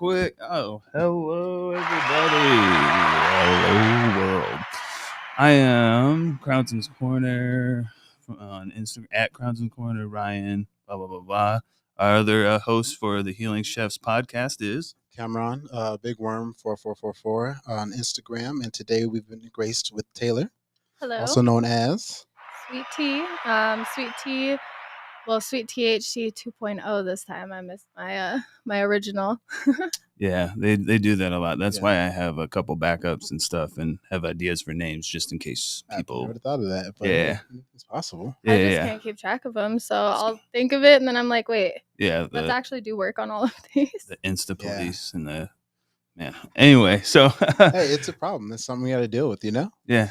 quick. Oh, hello, everybody. Hello, world. I am Crownson's Corner on Instagram at Crownson's Corner. Ryan, blah, blah, blah, blah. Our other host for the Healing Chefs podcast is Cameron, Big Worm 4444 on Instagram, and today we've been graced with Taylor, Hello. also known as Sweet Tea. Sweet Tea. Well, Sweet THC 2.0 this time. I missed my original. Yeah, they do that a lot. That's Yeah. why I have a couple backups and stuff and have ideas for names just in case people. I never thought of that, but Yeah. It's possible. Yeah, I just can't keep track of them, so I'll think of it, and then I'm like, wait, yeah. let's actually do work on all of these. The Insta police and the Anyway, so Hey, it's a problem. It's something we got to deal with, you know? Yeah,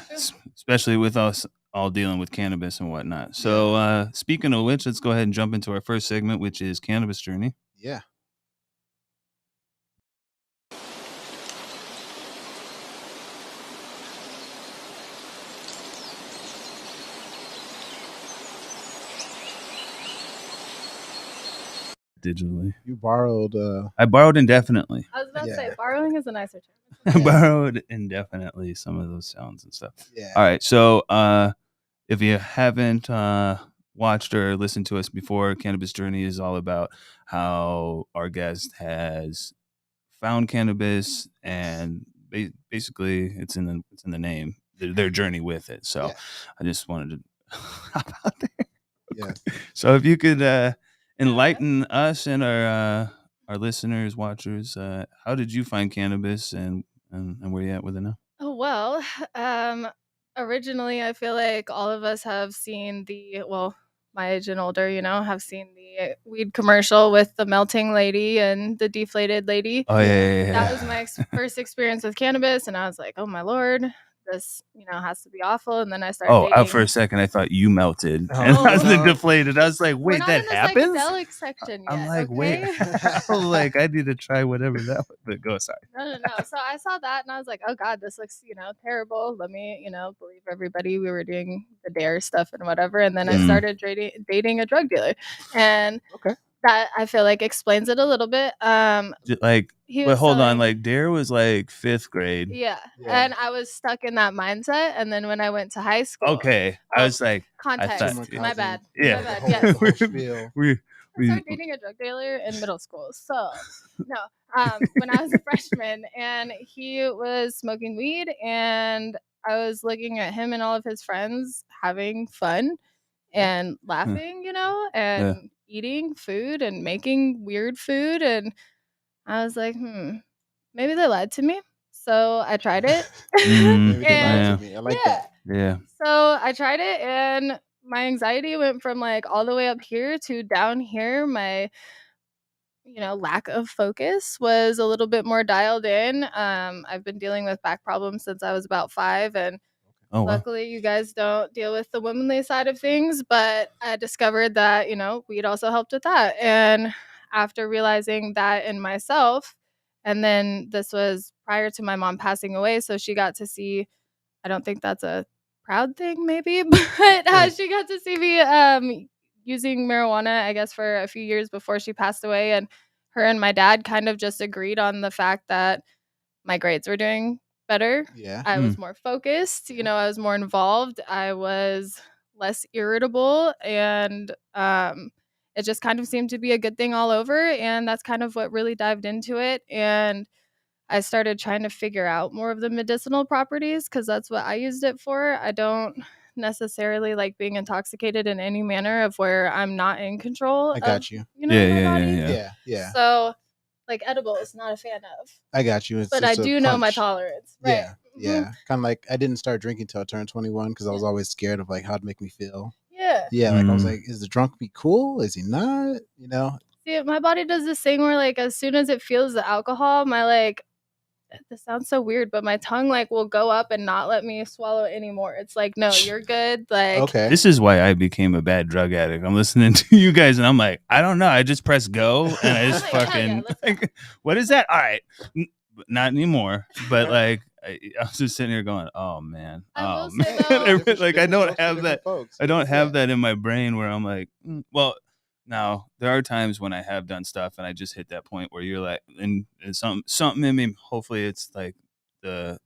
especially with us all dealing with cannabis and whatnot. So speaking of which, let's go ahead and jump into our first segment, which is Cannabis Journey. Yeah. Digitally. You borrowed. I borrowed indefinitely. I was about to say, borrowing is a nicer term. I borrowed indefinitely some of those sounds and stuff. Yeah. All right. So if you haven't watched or listened to us before, Cannabis Journey is all about how our guest has found cannabis, and basically it's in the name, their journey with it. So I just wanted to hop out there. Yeah. So if you could enlighten us and our listeners, watchers, how did you find cannabis and where you at with it now? Oh, well, originally I feel like all of us have seen my age and older, have seen the weed commercial with the melting lady and the deflated lady. Oh, yeah. That was my first experience with cannabis, and I was like, oh my Lord, this, has to be awful. And then I started dating. For a second, I thought you melted and I was deflated. I was like, wait, that happens? We're not in the psychedelic section yet. I'm like, okay? wait, I need to try whatever that was. But go, sorry. No. So I saw that and I was like, oh God, this looks, terrible. Let me, believe everybody. We were doing the dare stuff and whatever. And then I started dating a drug dealer. And that I feel like explains it a little bit. Hold on, like Dare was like 5th grade. Yeah. And I was stuck in that mindset. And then when I went to high school. Okay. I was like, context. My bad. Yeah. My bad. Yes. We started dating a drug dealer in middle school. So when I was a freshman, and he was smoking weed, and I was looking at him and all of his friends having fun and laughing, and eating food and making weird food. And I was like, maybe they lied to me. So I tried it. I like that. Yeah. So I tried it, and my anxiety went from like all the way up here to down here. My lack of focus was a little bit more dialed in. I've been dealing with back problems since I was about 5, and luckily you guys don't deal with the womanly side of things, but I discovered that, weed also helped with that. And after realizing that in myself, and then this was prior to my mom passing away, so she got to see, I don't think that's a proud thing maybe, but she got to see me using marijuana, I guess, for a few years before she passed away. And her and my dad kind of just agreed on the fact that my grades were doing better. Yeah. I was more focused, I was more involved. I was less irritable, and it just kind of seemed to be a good thing all over. And that's kind of what really dived into it. And I started trying to figure out more of the medicinal properties, because that's what I used it for. I don't necessarily like being intoxicated in any manner of where I'm not in control. I got you. Yeah. So, like, edibles, not a fan of. I got you. But I do know my tolerance. Right? Yeah. Kind of like I didn't start drinking till I turned 21 because I was always scared of like how it'd make me feel. Yeah. Yeah. Like I was like, is the drunk be cool? Is he not? See, my body does this thing where like as soon as it feels the alcohol, my this sounds so weird, but my tongue will go up and not let me swallow anymore. It's like, no, you're good. This is why I became a bad drug addict. I'm listening to you guys and I'm like, I don't know. I just press go and I just fucking what is that? All right, not anymore. But I was just sitting here going, oh man, I don't have that. I don't have that in my brain where I'm like, well, now there are times when I have done stuff and I just hit that point where you're like, and something in me. Hopefully, it's like the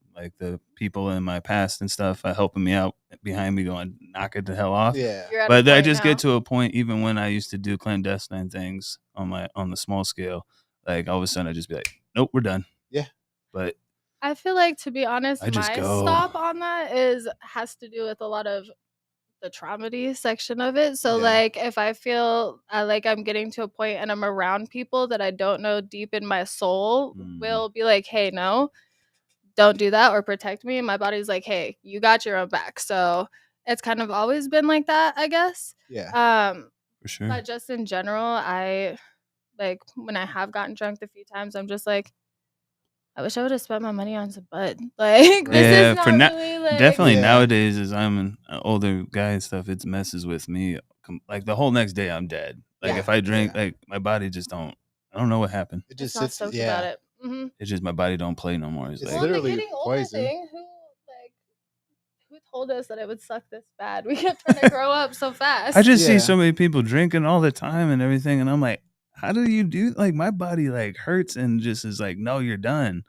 people in my past and stuff helping me out behind me, going knock it the hell off. Yeah. You're at a But I point just now. get to a point, even when I used to do clandestine things on the small scale, like all of a sudden I just be like, nope, we're done. Yeah. But I feel like, to be honest, I just my go. stop on that has to do with a lot of the traumedy section of it. So Yeah. like if I feel like I'm getting to a point and I'm around people that I don't know deep in my soul will be like, hey, no, don't do that or protect me. And my body's like, hey, you got your own back. So it's kind of always been like that, I guess. Yeah. For sure. But just in general, I like when I have gotten drunk a few times, I'm just like, I wish I would have spent my money on some bud. Like this Yeah, is for not really like definitely Yeah. nowadays, as I'm an older guy and stuff, it messes with me. Like the whole next day, I'm dead. Like Yeah, if I drink, yeah. like my body just don't. I don't know what happened. It just just not sits. stoked Yeah. about it. Mm-hmm. It's just my body don't play no more. It's It's like, Well, the literally getting older poison. thing, who told us that it would suck this bad? We kept trying to grow up so fast. I just see Yeah. so many people drinking all the time and everything, and I'm like, how do you do? Like my body like hurts and just is like, no, you're done.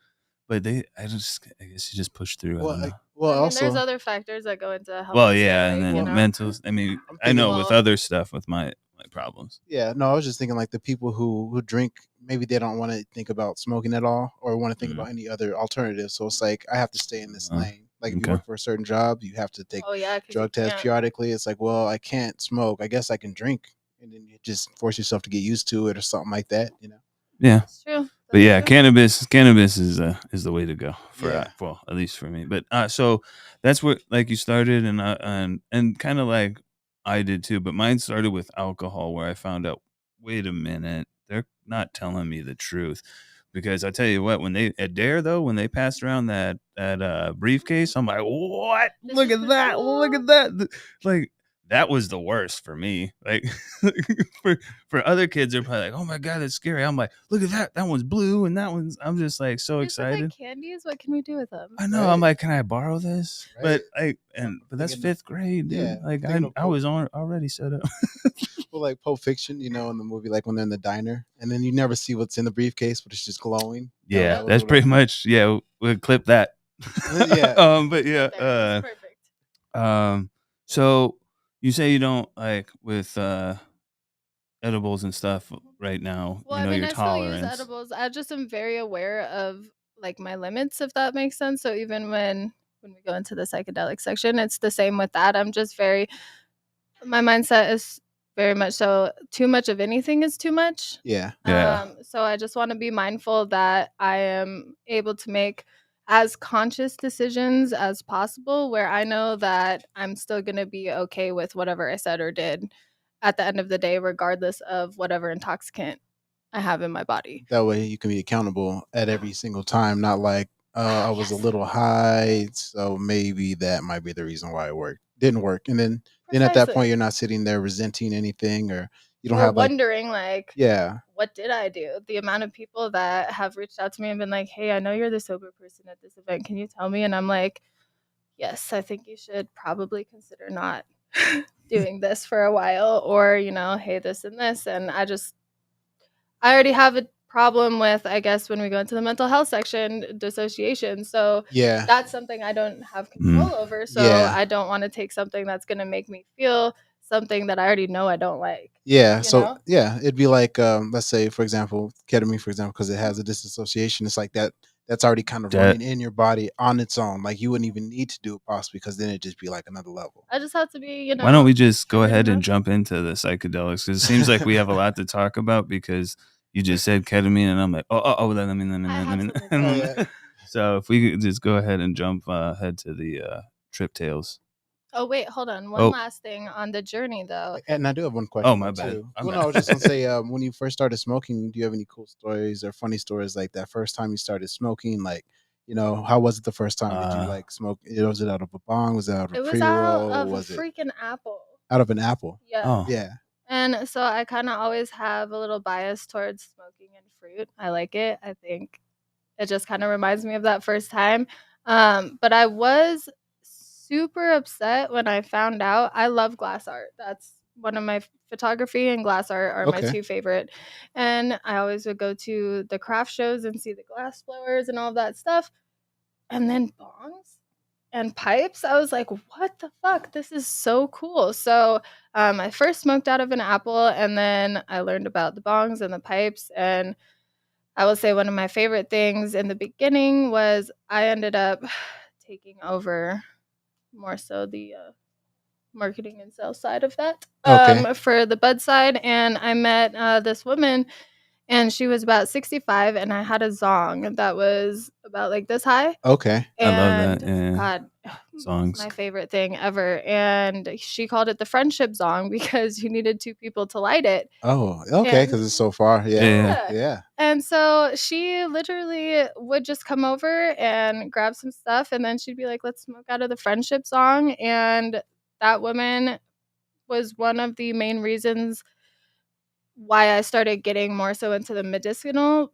But I guess you just push through. I Well, don't know. well, I mean, there's also, other factors that go into helping Well, stay yeah, awake, and you then Well, know? mental. I mean, I'm I know thinking, with Well- other stuff with my problems. yeah, no, I was just thinking like the people who drink, maybe they don't want to think about smoking at all or want to think Mm. about any other alternatives. So it's like I have to stay in this lane. Like if you okay. work for a certain job, you have to take Oh yeah, 'cause drug you tests can't. periodically. It's like, well, I can't smoke. I guess I can drink, and then you just force yourself to get used to it or something like that. You know? Yeah. That's true. But yeah, That's true. cannabis is the way to go for Yeah. well, at least for me. But so that's what like you started and kind of like I did too. But mine started with alcohol, where I found out, wait a minute, they're not telling me the truth. Because I tell you what, when they at Dare though, when they passed around that briefcase, I'm like, what? This Look is at for that! Look you. at that! Like that was the worst for me. Like for other kids, they're probably like, "Oh my god, that's scary." I'm like, "Look at that! That one's blue, and that one's." I'm just like so These look like excited. candies. What can we do with them? I know. Right. I'm like, "Can I borrow this?" Right. But that's Thinking of- 5th grade, dude. yeah, Like thinking of I was already set up. Well, like Pulp Fiction, you know, in the movie, like when they're in the diner, and then you never see what's in the briefcase, but it's just glowing. Yeah, That was that's what pretty much. Yeah, we'll clip that. Yeah. But yeah. Right there. It's perfect. So you say you don't like with edibles and stuff right now. Well, You I know mean, your I still use tolerance. edibles. I just am very aware of like my limits, if that makes sense. So even when we go into the psychedelic section, it's the same with that. I'm just very my mindset is very much so too much of anything is too much. Yeah. Yeah. So I just want to be mindful that I am able to make as conscious decisions as possible where I know that I'm still going to be okay with whatever I said or did at the end of the day, regardless of whatever intoxicant I have in my body. That way you can be accountable at every single time, not like, I was a Yes. little high, so maybe that might be the reason why it didn't work. And then at that point, Precisely. you're not sitting there resenting anything, or you don't Or have like, wondering, like, yeah, what did I do? The amount of people that have reached out to me and been like, hey, I know you're the sober person at this event. Can you tell me? And I'm like, yes, I think you should probably consider not doing this for a while, or, you know, hey, this and this. And I already have a problem with, I guess, when we go into the mental health section, dissociation. So yeah, that's something I don't have control over. So Yeah. I don't want to take something that's going to make me feel something that I already know I don't like. yeah. You So know? yeah, it'd be like, let's say, for example, ketamine, for example, because it has a disassociation. It's like that. That's already kind of That- running in your body on its own. Like you wouldn't even need to do it possibly, because then it'd just be like another level. I just have to be, you know. Why don't we just go triggered ahead and enough. jump into the psychedelics? Because it seems like we have a lot to talk about. Because you just said ketamine, and I'm like, let me. I have something. Oh, yeah. So if we could just go ahead and jump ahead to the trip tales. Oh, wait, hold on. One Oh. last thing on the journey, though. And I do have one question. Oh, my though, bad. too. My Well, bad. no, I was just gonna say, when you first started smoking, do you have any cool stories or funny stories like that first time you started smoking? Like, you know, how was it the first time? Did you like smoke? Was it out of a bong? Was it out of It a was pre out roll? of a Was it freaking apple. out of an apple? Yeah. Oh, Yeah. And so I kind of always have a little bias towards smoking and fruit. I like it. I think it just kind of reminds me of that first time. But I was super upset when I found out. I love glass art. That's one of my photography and glass art are my Okay. two favorite. And I always would go to the craft shows and see the glass blowers and all that stuff. And then bongs and pipes. I was like, what the fuck? This is so cool. So I first smoked out of an apple, and then I learned about the bongs and the pipes. And I will say one of my favorite things in the beginning was I ended up taking over more so the marketing and sales side of that Okay. for the bud side. And I met this woman, and she was about 65, and I had a zong that was about like this high. Okay. I love that. And Yeah. God, Songs. my favorite thing ever. And she called it the friendship zong because you needed two people to light it. Oh, okay, And because it's so far. Yeah. Yeah. Yeah. and so she literally would just come over and grab some stuff, and then she'd be like, let's smoke out of the friendship song. And that woman was one of the main reasons why I started getting more so into the medicinal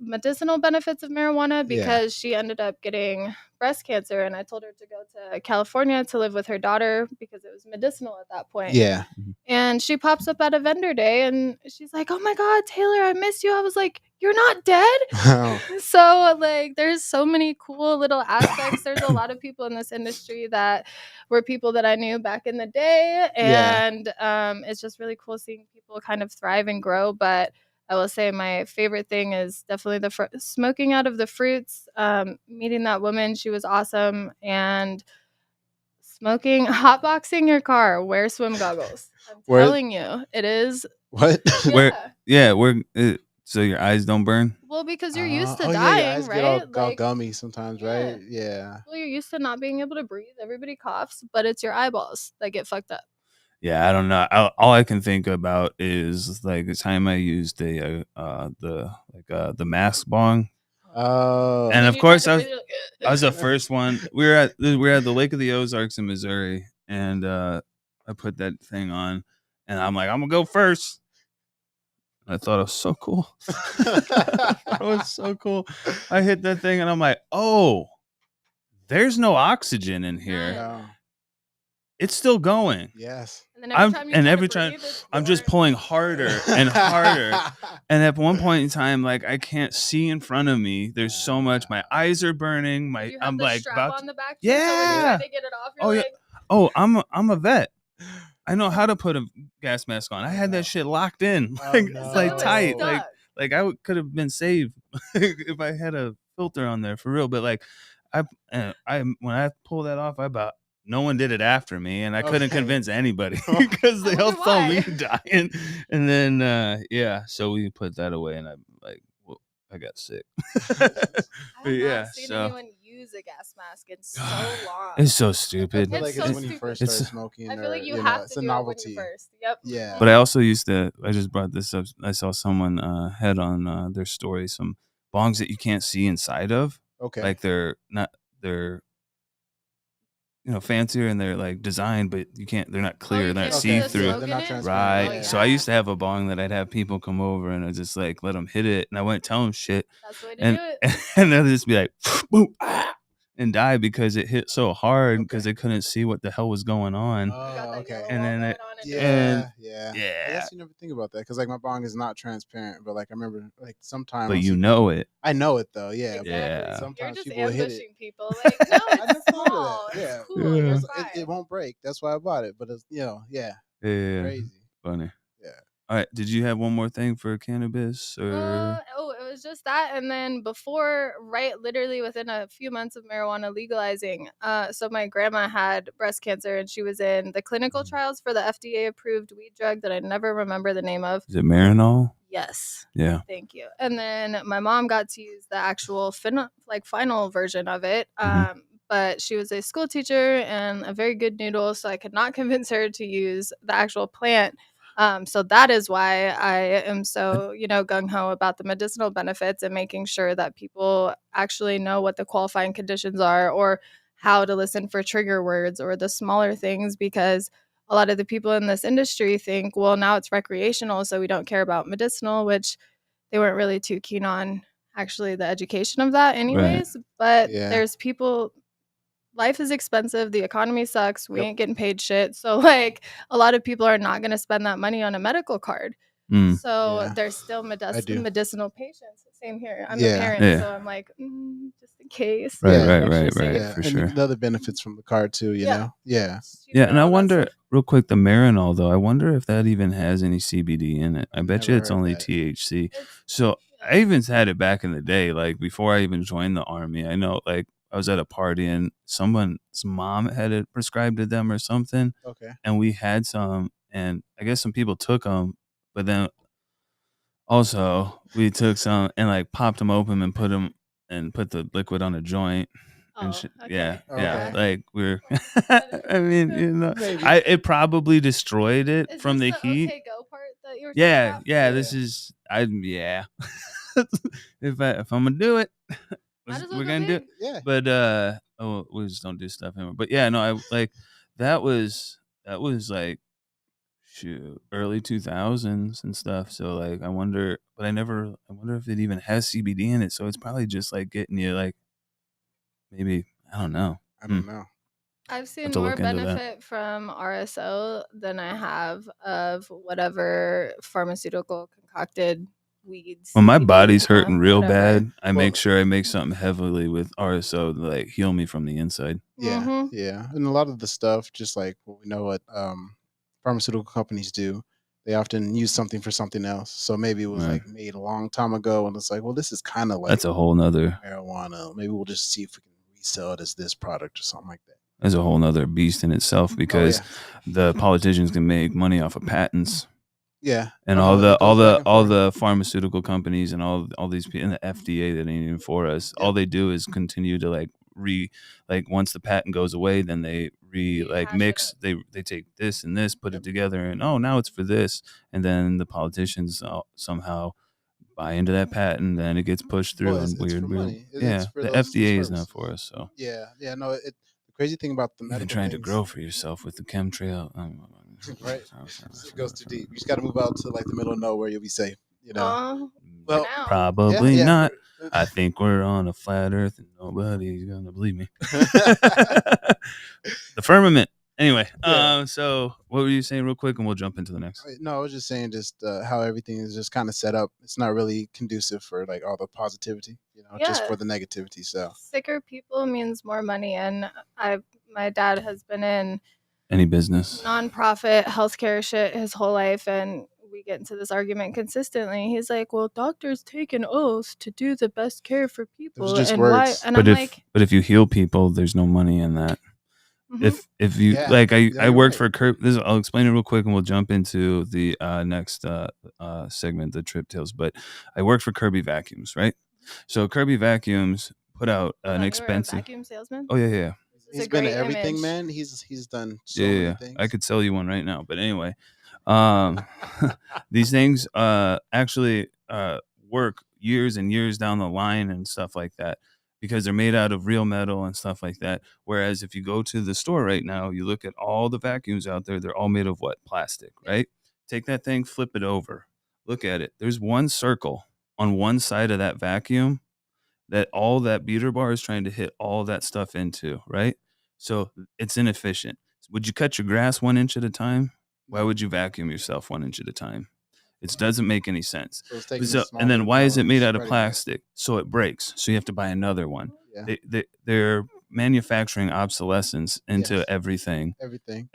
benefits of marijuana, Yeah. because she ended up getting breast cancer, and I told her to go to California to live with her daughter because it was medicinal at that point. Yeah. And she pops up at a vendor day, and she's like, "Oh my God, Taylor, I miss you." I was like, "You're not dead?" Oh, So like there's so many cool little aspects. There's a lot of people in this industry that were people that I knew back in the day, Yeah. and it's just really cool seeing people kind of thrive and grow. But I will say my favorite thing is definitely the smoking out of the fruits. Meeting that woman, she was awesome. And smoking, hotboxing your car, wear swim goggles. I'm Where- telling you, it is. what? Where? Yeah. Where? So your eyes don't burn. Well, because you're used to Oh, yeah, dying, your eyes right? get all Like, gummy sometimes, yeah. right? Yeah. well, you're used to not being able to breathe. Everybody coughs, but it's your eyeballs that get fucked up. Yeah, I don't know. All I can think about is like the time I used the mask bong, Oh. and When of you course try I to was, breathe, you're I like, was the first one. We were at the Lake of the Ozarks in Missouri, and I put that thing on, and I'm like, I'm gonna go first. I thought it was so cool. I thought it was so cool. I hit that thing, and I'm like, oh, there's no oxygen in here. None. No. It's still going. Yes. And then every time you try every to time breathe, it's I'm just more- pulling harder and harder. And at one point in time, like I can't see in front of me. There's so much. My eyes are burning. Did you have I'm the like strap about on the back too, so when you Yeah. try to get it off, you're Oh yeah. like, Oh, I'm a vet. I know how to put a gas mask on. I had that shit locked in, Oh, like no. like it was tight, stuck. like I could have been saved if I had a filter on there for real. But like I when I pulled that off, no one did it after me, and I couldn't Okay. convince anybody because they I all wonder saw me why. dying. And then yeah, so we put that away, and I'm like, well, I got sick. I have Yeah, not seen so- anyone use a gas mask in so long. It's so I stupid. feel like It's so when you stupid. first It's- start smoking, I feel or, like you know, have it's to a do novelty. it when you first. Yep. Yeah. But I also I just brought this up. I saw someone had on their story some bongs that you can't see inside of. Okay. Like they're fancier, and they're like designed, but they're not clear. you they're not can't see see the through. smoke They're in not it? transparent. Right. Oh, So I yeah. used to have a bong that I'd have people come over, and I just like let them hit it, and I wouldn't tell them shit. That's the way to And do it. and they'll just be like, boom, ah, and die because it hit so hard because Okay. they couldn't see what the hell was going on. You got that okay. yellow And wall then going it- on and Yeah, And- yeah. I Yeah. guess you never think about that because like my bong is not transparent, but like I remember like sometimes But you know it. I know it though. Yeah. Exactly. Yeah. You're Sometimes just people hit it. ambushing people. Like, no, I never it's thought of small. that. Yeah. It's cool. Yeah. You're It's- fine. it won't break. That's why I bought it. But it's yeah, Yeah. crazy. Funny. Yeah. All right. Did you have one more thing for cannabis or? It was just that, and then before, right, literally within a few months of marijuana legalizing, so my grandma had breast cancer, and she was in the clinical trials for the FDA approved weed drug that I never remember the name of. Is it Marinol? Yes. Yeah. Thank you. And then my mom got to use the actual final version of it. Mhm. But she was a school teacher and a very good noodle, so I could not convince her to use the actual plant. So that is why I am so, gung ho about the medicinal benefits and making sure that people actually know what the qualifying conditions are, or how to listen for trigger words, or the smaller things, because a lot of the people in this industry think, well, now it's recreational, so we don't care about medicinal, which they weren't really too keen on actually the education of that anyways. But Yeah. there's people life is expensive. The economy sucks. We ain't getting paid shit. So like a lot of people are not going to spend that money on a medical card. So Yeah. there's still I do. medicinal patients. Same here. I'm a Yeah. parent, Yeah. so I'm like, just in case. Right, Yeah. right, Yeah, for and sure. the other benefits from the card too, you know? Yeah. It's Yeah, cheaper, and I all that wonder, stuff. real quick, the Marinol though. I wonder if that even has any CBD in it. I I've bet you never it's heard only that. THC. It's So I even had it back in the day, like before I even joined the army. I know, like I was at a party and someone's mom had it prescribed to them or something, Okay. and we had some, and I guess some people took them, but then also we took some and like popped them open and put the liquid on a joint. And Oh, shit. okay. Yeah, Okay. like we're. Better. I mean, you know, Maybe. it probably destroyed it Is from this the the heat. okay go part that you were talking Yeah, about? yeah. Yeah. This is yeah. if I'm gonna do it, Might as well we're go gonna do it. big. Yeah. But oh, we just don't do stuff anymore. But yeah, no, I like that was like shoot early 2000s and stuff. So like I wonder, but I wonder if it even has CBD in it. So it's probably just like getting you like maybe I don't know. I don't know. I've seen to more look into that. benefit from RSO than I have of whatever pharmaceutical concocted weeds. When my CBD, body's hurting real whatever. bad, I make sure I make something heavily with RSO to like heal me from the inside. Yeah. Mhm. Yeah. And a lot of the stuff, just like what we know what pharmaceutical companies do, they often use something for something else. So maybe it was Right. like made a long time ago and it's like, well, this is kind of like That's a whole nother marijuana. Maybe we'll just see if we can resell it as this product or something like that. that's a whole nother beast in itself Oh because yeah. the politicians can make money off of patents. Yeah. And Oh, all no, the it goes back and all forth. the pharmaceutical companies and all these people and the FDA that ain't even for us. Yep. All they do is continue to like once the patent goes away, then they like Rehash it mix. up. They take this and this, put Yep. it together, and oh now it's for this. And then the politicians somehow buy into that patent, then it gets pushed through Well, and it's for weird. money. Yeah, It's for the those FDA is not purposes. for us. So Yeah. Yeah. No, the crazy thing about the you've been medical trying to things, grow for yourself with the chemtrail. right? It goes too deep. You just got to move out to like the middle of nowhere. You'll be safe. You know. For Well, now. Probably yeah. not. I think we're on a flat Earth, and nobody's gonna believe me. The firmament. Anyway, Yeah. so what were you saying, real quick, and we'll jump into the next. No, I was just saying, just how everything is just kind of set up. It's not really conducive for like all the positivity, just Yeah. for the negativity. So Sicker people means more money, and my dad has been in Any business? nonprofit healthcare shit his whole life, and we get into this argument consistently. He's like, "Well, doctors take an oath to do the best care for people, just and why?" words. And But I'm if like, if you heal people, there's no money in that. mhm. If you Yeah. like, Yeah, I you're worked right. for I'll explain it real quick, and we'll jump into the next segment, the trip tales. But I worked for Kirby Vacuums, right? So Kirby Vacuums put out I an thought you were a expensive. vacuum salesman. Oh yeah. It's He's a been to great everything, image. man. He's done so Yeah, many things. I could sell you one right now, but anyway, um, these things actually work years and years down the line and stuff like that because they're made out of real metal and stuff like that. Whereas if you go to the store right now, you look at all the vacuums out there, they're all made of what? Plastic, right? Take that thing, flip it over, look at it. There's one circle on one side of that vacuum that all that beater bar is trying to hit all that stuff into, right? So it's inefficient. Would you cut your grass 1 inch at a time? Why would you vacuum yourself 1 inch at a time? It doesn't make any sense. So it's taking a So, and smaller then why is it amount made and out of spreading it. plastic? So it breaks. So you have to buy another one. Yeah. They're manufacturing obsolescence into Yes. Everything. Everything.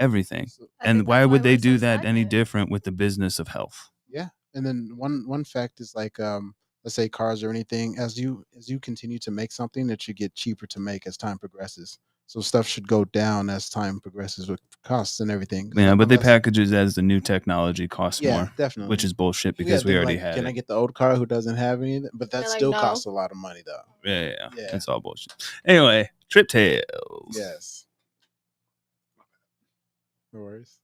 I And think why that's would they we're so do that any stagnant. different with the business of health? Yeah. And then one fact is like let's say cars or anything, as you continue to make something, that should get cheaper to make as time progresses. So stuff should go down as time progresses with costs and everything. Yeah, but they Unless- package it as the new technology costs Yeah, more, definitely. which is bullshit Yeah, because we then, already like, had can I it. get the old car who doesn't have anything? But that They're like, still no. costs a lot of money though. Yeah, Yeah. it's all bullshit. Anyway, trip tales. Yes. No worries.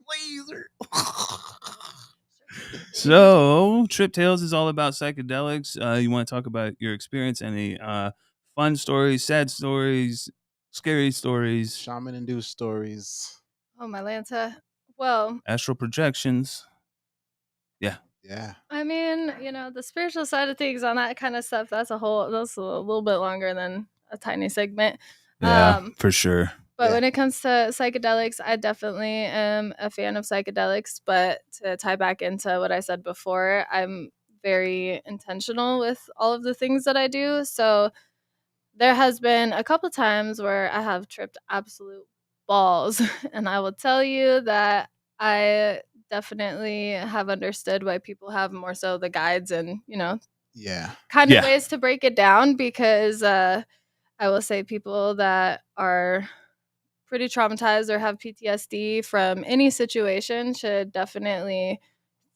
Laser. So, Trip Tales is all about psychedelics. You want to talk about your experience, any fun stories, sad stories, scary stories, Shaman-induced stories. Oh, my Lanta. Well, astral projections. Yeah. Yeah. I mean, you know, the spiritual side of things on that kind of stuff, that's a little bit longer than a tiny segment. Yeah, for sure. But Yeah. when it comes to psychedelics, I definitely am a fan of psychedelics. But to tie back into what I said before, I'm very intentional with all of the things that I do. So there has been a couple times where I have tripped absolute balls. And I will tell you that I definitely have understood why people have more so the guides and, you know, Yeah. kind of Yeah. ways to break it down because I will say people that are pretty traumatized or have PTSD from any situation should definitely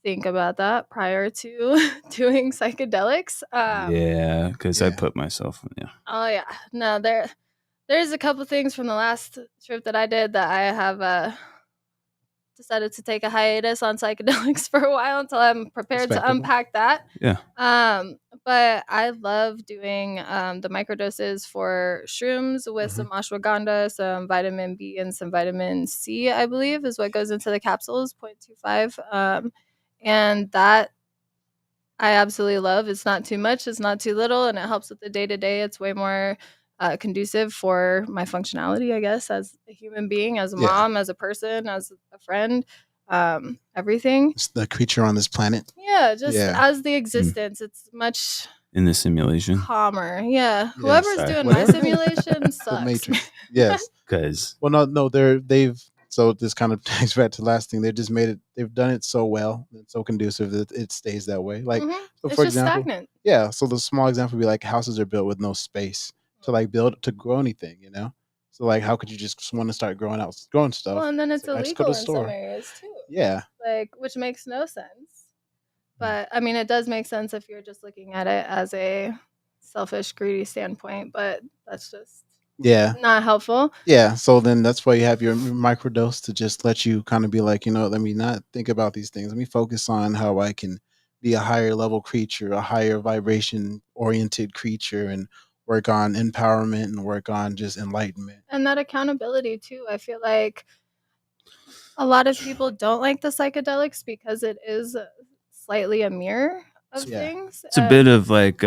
think about that prior to doing psychedelics. Yeah, because I Yeah. put myself. Yeah. Oh yeah, no, there's a couple things from the last trip that I did that I have decided to take a hiatus on psychedelics for a while until I'm prepared to Respectable. unpack that. Yeah. But I love doing the microdoses for shrooms with some ashwagandha, some vitamin B, and some vitamin C, I believe, is what goes into the capsules, 0.25. And that I absolutely love. It's not too much, it's not too little, and it helps with the day to day. It's way more conducive for my functionality, I guess, as a human being, as a Yeah. mom, as a person, as a friend, everything. It's the creature on this planet. Yeah, just Yeah. as the existence, it's much In the simulation. calmer. Yeah, Yeah, whoever's sorry. doing my Whatever. simulation The sucks. Matrix. Yes. Because Well, no, they've so this kind of takes back to the last thing. They just made it. They've done it so well and so conducive that it stays that way. Like, Mhm. so It's for just example, stagnant. yeah. So the small example would be like houses are built with no space to like build to grow anything. You know. So like, how could you just want to start growing stuff? Well, and then it's like, I just go to illegal the in some store. areas too. Yeah. Like, which makes no sense. But I mean, it does make sense if you're just looking at it as a selfish, greedy standpoint. But that's just Yeah. not helpful. Yeah, so then that's why you have your microdose to just let you kind of be like, let me not think about these things. Let me focus on how I can be a higher level creature, a higher vibration oriented creature, and work on empowerment and work on just enlightenment. And that accountability too. I feel like a lot of people don't like the psychedelics because it is slightly a mirror of Yeah. things. it's a bit of like,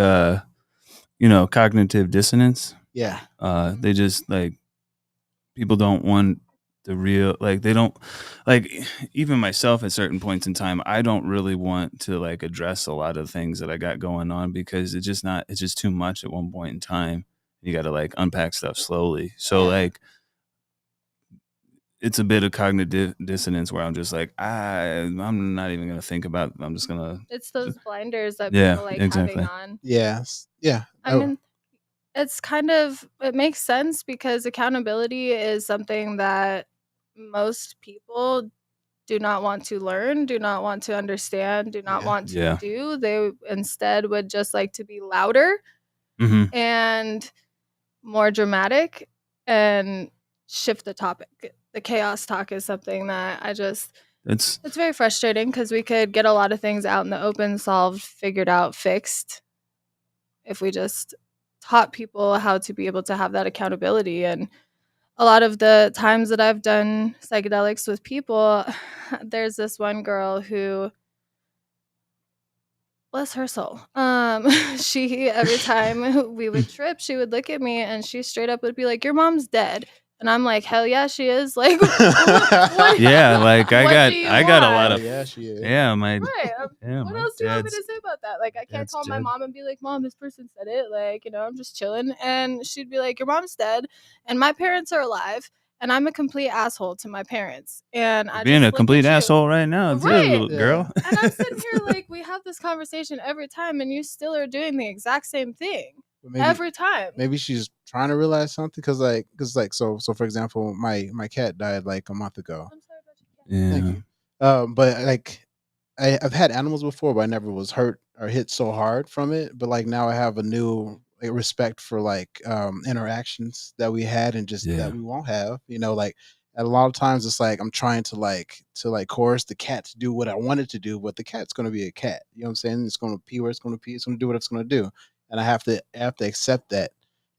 cognitive dissonance. Yeah. They just like, people don't want the real, like, they don't, like, even myself at certain points in time, I don't really want to like address a lot of things that I got going on because it's just too much at one point in time. You got to like unpack stuff slowly. So Yeah. like, it's a bit of cognitive dissonance where I'm just like, I'm not even gonna think about. I'm just gonna. It's those blinders that Yeah, people like exactly. having on. Yes. Yeah. I mean, it's kind of, it makes sense because accountability is something that most people do not want to learn, do not want to understand, do not Yeah. want to Yeah. do. They instead would just like to be louder Mm-hmm. and more dramatic and shift the topic. The chaos talk is something that It's it's very frustrating because we could get a lot of things out in the open, solved, figured out, fixed if we just taught people how to be able to have that accountability. And a lot of the times that I've done psychedelics with people, there's this one girl who, bless her soul, she, every time we would trip, she would look at me and she straight up would be like, "Your mom's dead." And I'm like, "Hell yeah, she is." Like, what, yeah. Like what I do you got a want? lot Oh, of yeah, she is. yeah. My Right. yeah. What My else do you want me dad's to say about that? Like, I can't dad's call my dead. mom and be like, "Mom, this person said it." Like, I'm just chilling. And she'd be like, "Your mom's dead, and my parents are alive, and I'm a complete asshole to my parents." And I Being just a look complete at you. asshole right now, too, Right. little girl. Yeah. And I'm sitting here like, we have this conversation every time, and you still are doing the exact same thing But every time. maybe she's trying to realize something because so for example, my cat died like a month ago. I'm sorry about your cat. Thank Yeah. you. But like I've had animals before, but I never was hurt or hit so hard from it. But like now I have a new like, respect for like interactions that we had and just Yeah. that we won't have. Like a lot of times it's like I'm trying to like coerce the cat to do what I want it to do, but the cat's gonna be a cat. You know what I'm saying? It's gonna pee where it's gonna pee, it's gonna do what it's gonna do. And I have to accept that.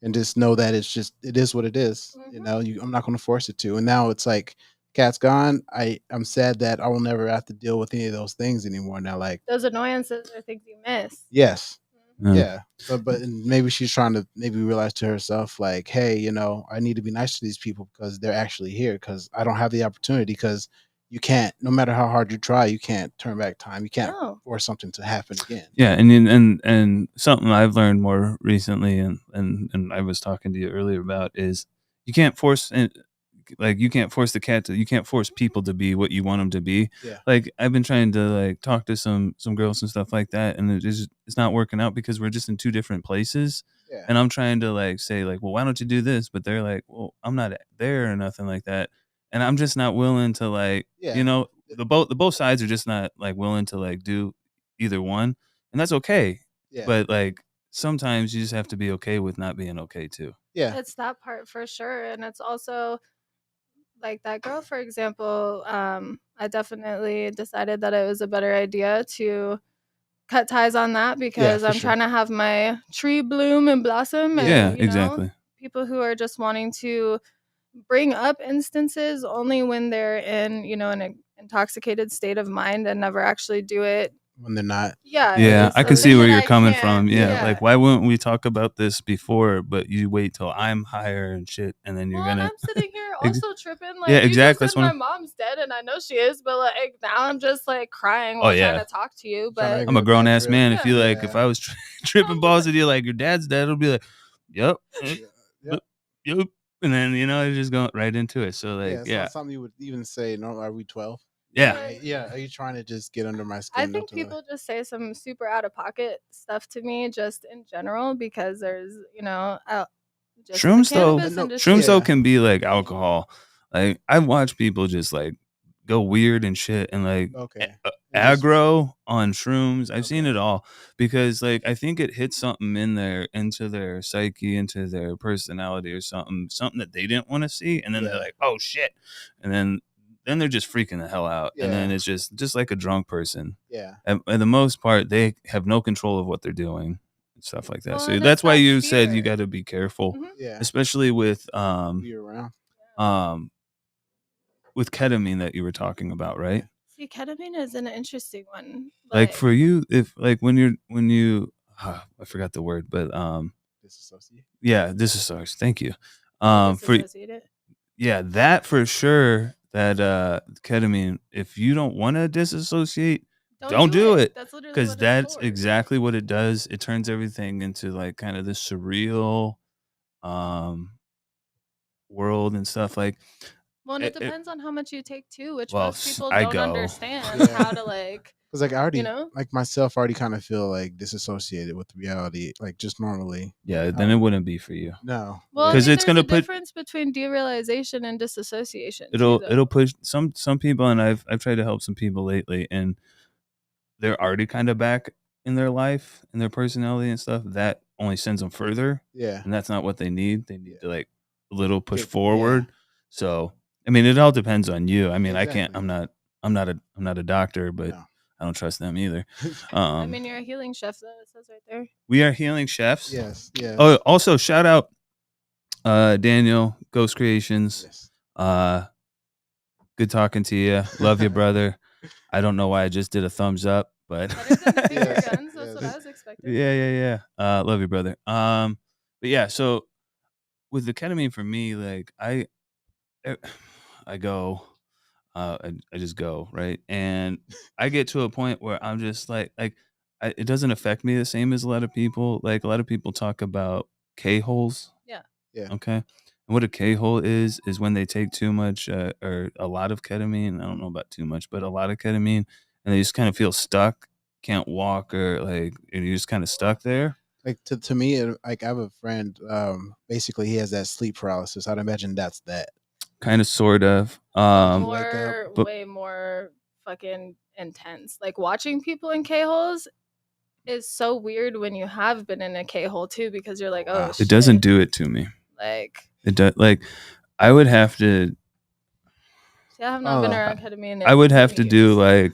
and just know that it is what it is. You Mhm. know, I'm not going to force it to. And now it's like, cat's gone. I'm sad that I will never have to deal with any of those things anymore. Now, like, Those annoyances are things you miss. yes, Mhm. yeah, but and maybe she's trying to maybe realize to herself like, hey, you know, I need to be nice to these people because they're actually here because I don't have the opportunity because you can't, no matter how hard you try, you can't turn back time. You can't No. force something to happen again. Yeah, and something I've learned more recently, and I was talking to you earlier about is you can't force like you can't force the cat to you can't force people to be what you want them to be. Yeah, Like I've been trying to like talk to some girls and stuff like that, and it's not working out because we're just in two different places. yeah, And I'm trying to like say like, well, why don't you do this? But they're like, well, I'm not there or nothing like that, and I'm just not willing to like, yeah, the both sides are just not like willing to like do either one, and that's okay. yeah, But like sometimes you just have to be okay with not being okay too. yeah, It's that part for sure. And it's also like that girl, for example. I definitely decided that it was a better idea to cut ties on that yeah, because for I'm sure. trying to have my tree bloom and blossom. Yeah, Yeah, And, exactly. people who are just wanting to bring up instances only when they're in, an intoxicated state of mind and never actually do it. when they're not. Yeah, Yeah, it's I can see something where that you're I coming can't. from. Yeah, Yeah, like Yeah. why wouldn't we talk about this before? But you wait till I'm higher and shit, and then you're Well, and gonna. I'm sitting here Ex- also tripping. yeah, Like, you just exactly. said That's what my I'm. mom's dead, and I know she is, but like now I'm just like crying Oh while trying yeah, to talk to you. trying to But make I'm a her grown back ass trip. man. If yeah, you like, if Yeah, I was tripping no, balls but and you're like, your dad's dead, it'll be like, yep, yeah, yeah, yep, and then it's just going right into it. So like, yeah. It's yeah, not something you would even say. No, are we 12? yeah, right. Yeah. Are you trying to just get under my I skin? think people just say some super out of pocket stuff to me just in general because there's, just in the Shrooms though, cannabis No, industry. shrooms though yeah. can be like alcohol. Like I watch people just like go weird and shit and like Okay. And just aggro on shrooms. I've seen okay. it all because like I think it hits something in there into their psyche, into their personality or something that they didn't want to see, and then they're Yeah. like, oh shit, and then they're just freaking the hell out, and then Yeah. it's just like a drunk person. Yeah. And the most part, they have no control of what they're doing and stuff like that. Well, So and it's that's why that you said you fear. got to be careful, Mhm. Yeah. especially Be around. um with ketamine that you were talking about, right? Yeah. See, ketamine is an interesting one. Like Like, for you, if like when you I forgot the word, but Disassociate. yeah, this is ours. Thank you. you For disassociate it. yeah, that for sure. That ketamine. If you don't want to disassociate, don't do it, That's literally because what it's that's for. exactly what it does. It turns everything into like kind of this surreal um world and stuff. Like Well, and it it, depends on how much you take too, which well, most people I don't go. understand Yeah. how to like, Because like I you already know. like myself already kind of feel like disassociated with reality, like just normally. Yeah, then it wouldn't be for you. No. Well, I Yeah. 'Cause mean, it's there's gonna a put difference between derealization and disassociation too, it'll though. push some people, and I've tried to help some people lately, and they're already kind of back in their life and their personality and stuff. That only sends them further, Yeah. and that's not what they need. They Yeah. need to like a little push Get yeah. forward. So, I mean, it all depends on you. I mean, I can't. Exactly. I'm not a doctor, but No. I don't trust them either. I mean, you're a healing chef, though. It says right there. We are healing chefs. Yes. Yes. Oh, also shout out Daniel Ghost Creations. Yes. Good talking to you. Love you, brother. I don't know why I just did a thumbs up, but Better than the finger Yes, guns. That's what yes. I was expecting. yeah. Love you, brother. But yeah, so with the ketamine for me, like eh, I go, I just go right, and I get to a point where I'm just like it doesn't affect me the same as a lot of people. Like a lot of people talk about K holes. Yeah. Yeah. Okay. And what a K hole is when they take too much or a lot of ketamine. I don't know about too much, but a lot of ketamine, and they just kind of feel stuck, can't walk, or like and you're just kind of stuck there. Like to me, like I have a friend. Basically, he has that sleep paralysis. I'd imagine that's that. Kind of, sort of. Wake up. But- Way more fucking intense. Like watching people in K holes is so weird when you have been in a K hole too, because you're like, oh, Wow. shit. It doesn't do it to me. Like, It does. Like I would have to. see, I have not been Oh. around ketamine. I would have in to do years.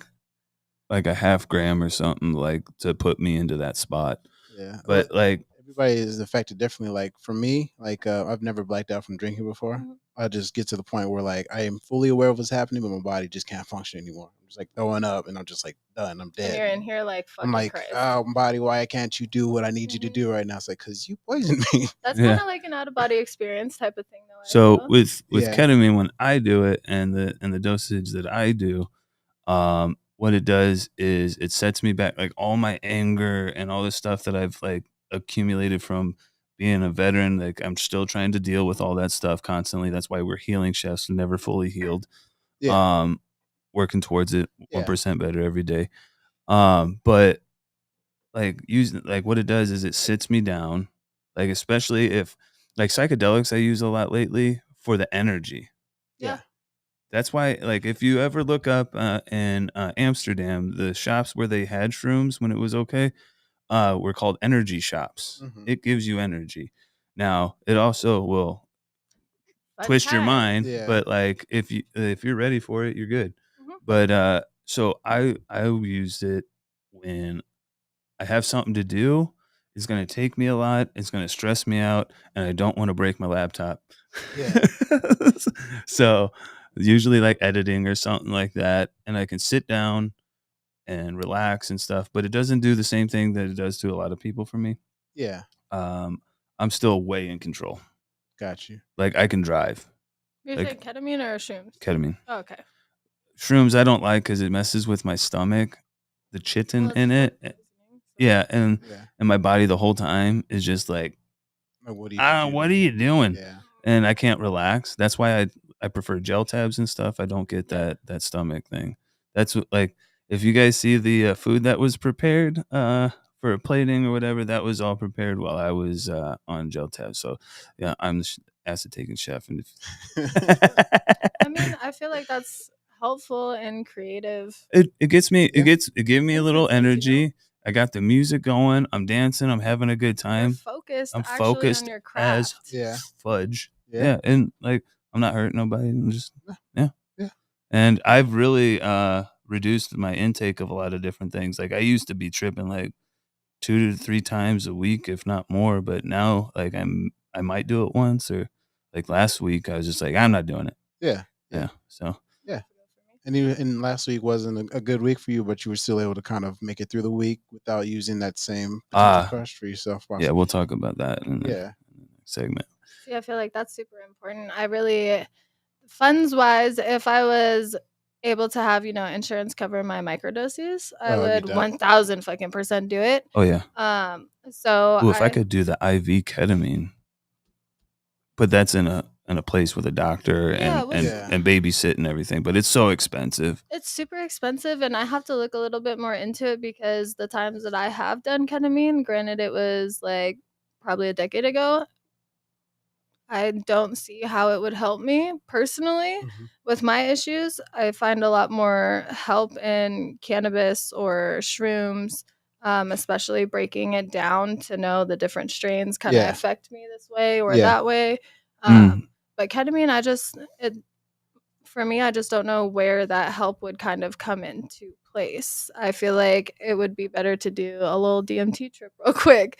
like a half gram or something like to put me into that spot. Yeah. But like everybody is affected differently. Like for me, like I've never blacked out from drinking before. Mhm. I just get to the point where like I am fully aware of what's happening, but my body just can't function anymore. I'm just like throwing up, and I'm just like done. I'm And dead. you're in here like I'm fucking like, Christ. oh, body, why can't you do what I need you to Mhm. do right now? It's like, because you poisoned me. That's Yeah. kind of like an out of body experience type of thing, though. I So feel. with Yeah. ketamine, when I do it and the dosage that I do, what it does is it sets me back, like all my anger and all this stuff that I've like accumulated from being a veteran. Like I'm still trying to deal with all that stuff constantly. That's why we're healing chefs, never fully healed. Yeah. Working towards it Yeah. 1% better every day. But like using, like what it does is it sits me down, like especially if like psychedelics I use a lot lately for the energy. Yeah. That's why, like, if you ever look up in Amsterdam, the shops where they had shrooms when it was okay, were called energy shops. Mhm. It gives you energy. Now, it also will Fun twist your time. mind, Yeah. but like if you're ready for it, you're good. Mhm. But so I used it when I have something to do. It's gonna take me a lot. It's gonna stress me out, and I don't want to break my laptop. Yeah. So usually like editing or something like that, and I can sit down and relax and stuff. But it doesn't do the same thing that it does to a lot of people for me. Yeah. I'm still way in control. Got you. Like I can drive. You're Like saying ketamine or shrooms? ketamine. Oh, okay. Shrooms I don't like because it messes with my stomach. The chitin Well, it's in food it. poisoning, so- Yeah, and Yeah. my body the whole time is just like, Like, what did you do? what are you doing? Yeah. And I can't relax. That's why I prefer gel tabs and stuff. I don't get Yeah. that stomach thing. That's what, like, if you guys see the food that was prepared for plating or whatever, that was all prepared while I was on gel tabs. So yeah, I'm the acid taking chef. And I mean, I feel like that's helpful and creative. it gets me, Yeah. it gave me a Good little systems, you know? energy. I got the music going. I'm dancing. I'm having a good You're time. focused I'm actually on focused your as craft. Yeah. fudge. Yeah. Yeah, and like I'm not hurting nobody. I'm just yeah. Yeah. And I've really reduced my intake of a lot of different things. Like I used to be tripping like 2 to 3 times a week, if not more. But now, like I might do it once, or like last week, I was just like, I'm not doing it. Yeah. Yeah. So Yeah. And last week wasn't a good week for you, but you were still able to kind of make it through the week without using that same potential crush for yourself. yeah, Possibly. we'll talk about that in the Yeah. segment. See, I feel like that's super important. I really, funds wise, if I was able to have, insurance cover my microdoses, I Oh, it'd would be dope. 1000 fucking percent do it. Oh yeah. So Ooh, if I could do the IV ketamine, but that's in a place with a doctor Yeah, and what's- Yeah. and babysit and everything. But it's so expensive. it's super expensive, and I have to look a little bit more into it because the times that I have done ketamine, granted it was like probably a decade ago, I don't see how it would help me personally Mhm. with my issues. I find a lot more help in cannabis or shrooms, especially breaking it down to know the different strains kind of Yeah. affect me this way or Yeah. that way. Mm. But ketamine, for me, I just don't know where that help would kind of come into place. I feel like it would be better to do a little DMT trip real quick.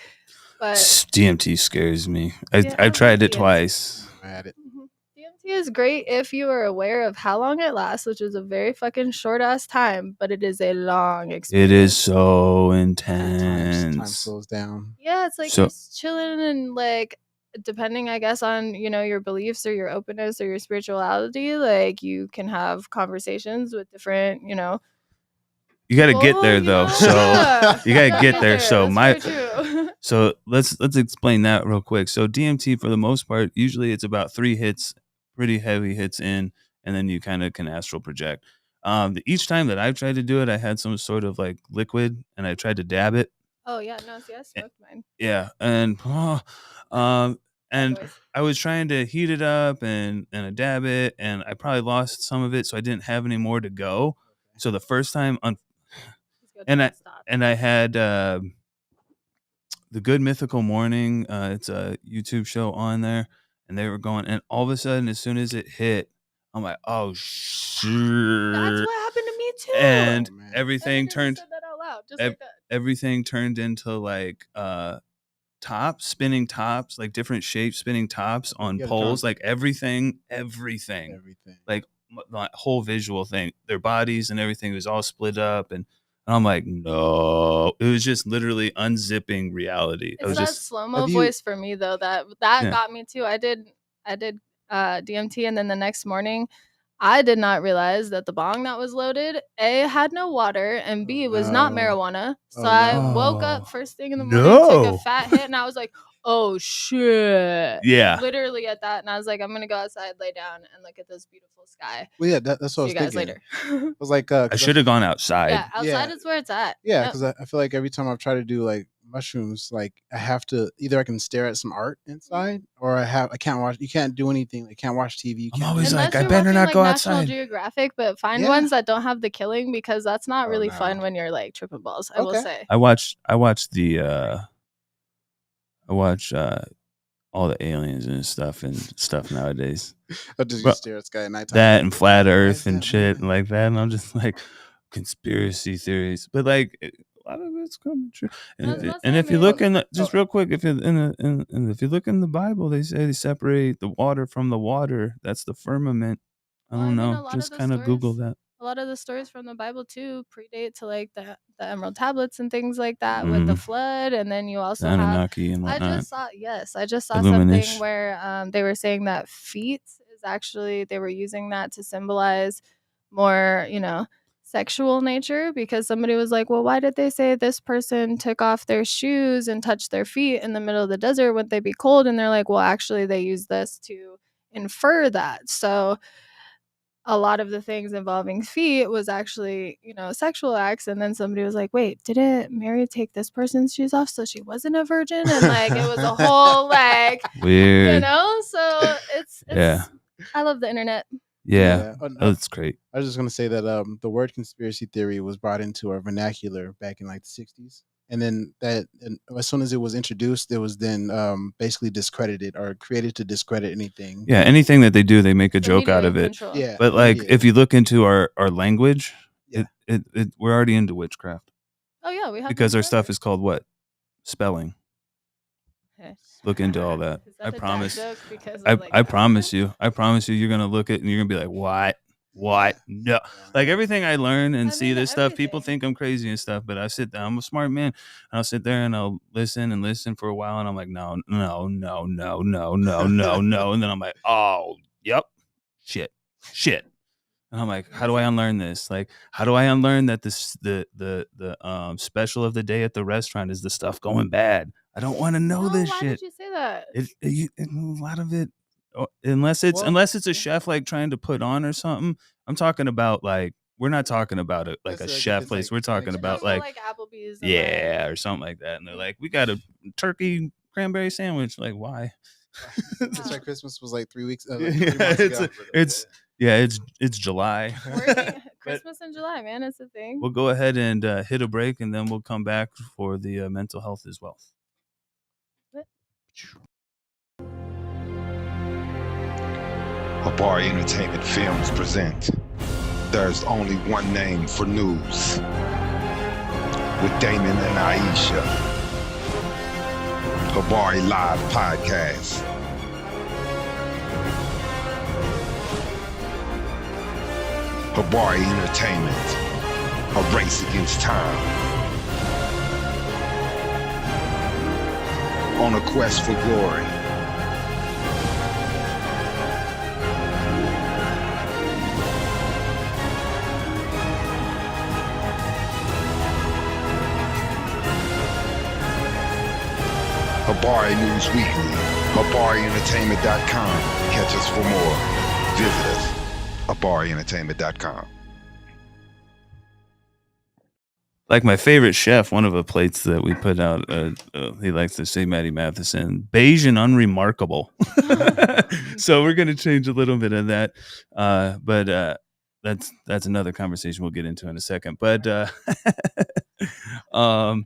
But DMT scares me. Yeah, I I've tried love it DMT. twice. I'm at it. Mhm. DMT is great if you are aware of how long it lasts, which is a very fucking short ass time, but it is a long experience. It is so Time intense. slows down. Yeah, it's like So- you're just chilling and like depending, I guess, on your beliefs or your openness or your spirituality, like you can have conversations with different, You got to get there people, though. So Yeah, you got to get there. So That's very true. so let's explain that real quick. So DMT for the most part, usually it's about 3 hits, pretty heavy hits in, and then you kind of can astral project. Each time that I've tried to do it, I had some sort of like liquid, and I tried to dab it. Oh yeah, no, see, I smoked mine. Yeah, and and Likewise. I was trying to heat it up and I dab it, and I probably lost some of it, so I didn't have any more to go. So the first time, Let's go to and the I stop. and I had the Good Mythical Morning. It's a YouTube show on there, and they were going, and all of a sudden, as soon as it hit, I'm like, oh shit! That's what happened to me too. And Oh, man. everything And I turned said that out loud, just ev- like that. everything turned into like tops, spinning tops, like different shapes, spinning tops on Yeah, the poles, drums. like everything, Everything. like the whole visual thing, their bodies and everything was all split up, and I'm like, no, it was just literally unzipping reality. I It's was that just, slow mo Have you? voice for me though. That Yeah. got me too. I did DMT, and then the next morning, I did not realize that the bong that was loaded, A, had no water, and B, was not no. marijuana. So Oh, I no. woke up first thing in the morning, took a No. fat hit, and I was like, oh shit. Yeah. Literally at that. And I was like, I'm going to go outside, lay down, and look at this beautiful sky. Well, yeah, that's what I See was you guys thinking. later. I was like, I 'cause should have gone outside. Yeah, outside Yeah. is where it's at. Yeah, Yep. because I feel like every time I've tried to do like mushrooms, like I have to either I can stare at some art inside, or I can't watch. You can't do anything. You can't watch TV. You I'm can't always do like, Unless I you're better watching not like go National outside. Geographic, but find Yeah. ones that don't have the killing, because that's not Oh, really no. fun when you're like tripping balls. I will Okay. say. I watched all the aliens and stuff nowadays. Or just Bro, you stare at sky at nighttime. That and flat Why is earth and that shit moving? like that, and I'm just like, conspiracy theories, but like a lot of it's coming true. I was about to And say, if you man. look in the, just real quick, if you if you look in the Bible, they say they separate the water from the water. That's the firmament. I Well, don't I mean, know. a lot Just of the kind of Google stories, that. a lot of the stories from the Bible too predate to like the Emerald Tablets and things like that with the flood, and then you The also have. Anunnaki and I whatnot. just saw Illumination. something where they were saying that feet is actually, they were using that to symbolize more, sexual nature, because somebody was like, well, why did they say this person took off their shoes and touched their feet in the middle of the desert? Wouldn't they be cold? And they're like, well, actually, they use this to infer that. So a lot of the things involving feet was actually, sexual acts. And then somebody was like, wait, didn't Mary take this person's shoes off so she wasn't a virgin? And like it was a whole like Weird. so it's Yeah. I love the internet. Yeah. Oh, no. That's great. I was just gonna say that the word conspiracy theory was brought into our vernacular back in like the 60s, and then and as soon as it was introduced, it was then basically discredited or created to discredit anything. Yeah, anything that they do, they make a The joke out media of it. control. Yeah, But the like, media. if you look into our language, Yeah. we're already into witchcraft Oh yeah, we have because been our stuff forever. is called what? Spelling. Okay. Look into all that. Is that I a dad promise. joke because I of, like, I promise context? you. I promise you. You're gonna look at it and you're gonna be like, what? No. Like everything I learn and I see mean, this stuff, people everything. think I'm crazy and stuff, but I sit down. I'm a smart man. And I'll sit there and I'll listen and listen for a while, and I'm like, no. And then I'm like, oh, yep, shit. And I'm like, how do I unlearn this? Like, how do I unlearn that the special of the day at the restaurant is the stuff going bad? I don't want to know this Why shit. did you say that? A lot of it, unless it's a chef like trying to put on or something. I'm talking about like, we're not talking about it like It's a like if chef it's, place. like, We're talking Chinese about restaurant. like Applebee's. And like, yeah, or something like that. And they're like, we got a turkey cranberry sandwich. Like, why? That's why Christmas was like 3 weeks. Like Yeah, 3 months ago. it's July. working Christmas in July, man. It's a thing. We'll go ahead and hit a break, and then we'll come back for the mental health as well. Habari Entertainment Films present There's Only One Name for News with Damon and Aisha. Habari Live Podcast. Habari Entertainment, a race against time. On a quest for glory. Habari News Weekly, HabariEntertainment.com. Catch us for more. Visit us, HabariEntertainment.com. Like my favorite chef, one of the plates that we put out, he likes to say, Matty Matheson, beige and unremarkable. So we're going to change a little bit of that. But that's another conversation we'll get into in a second. But we'll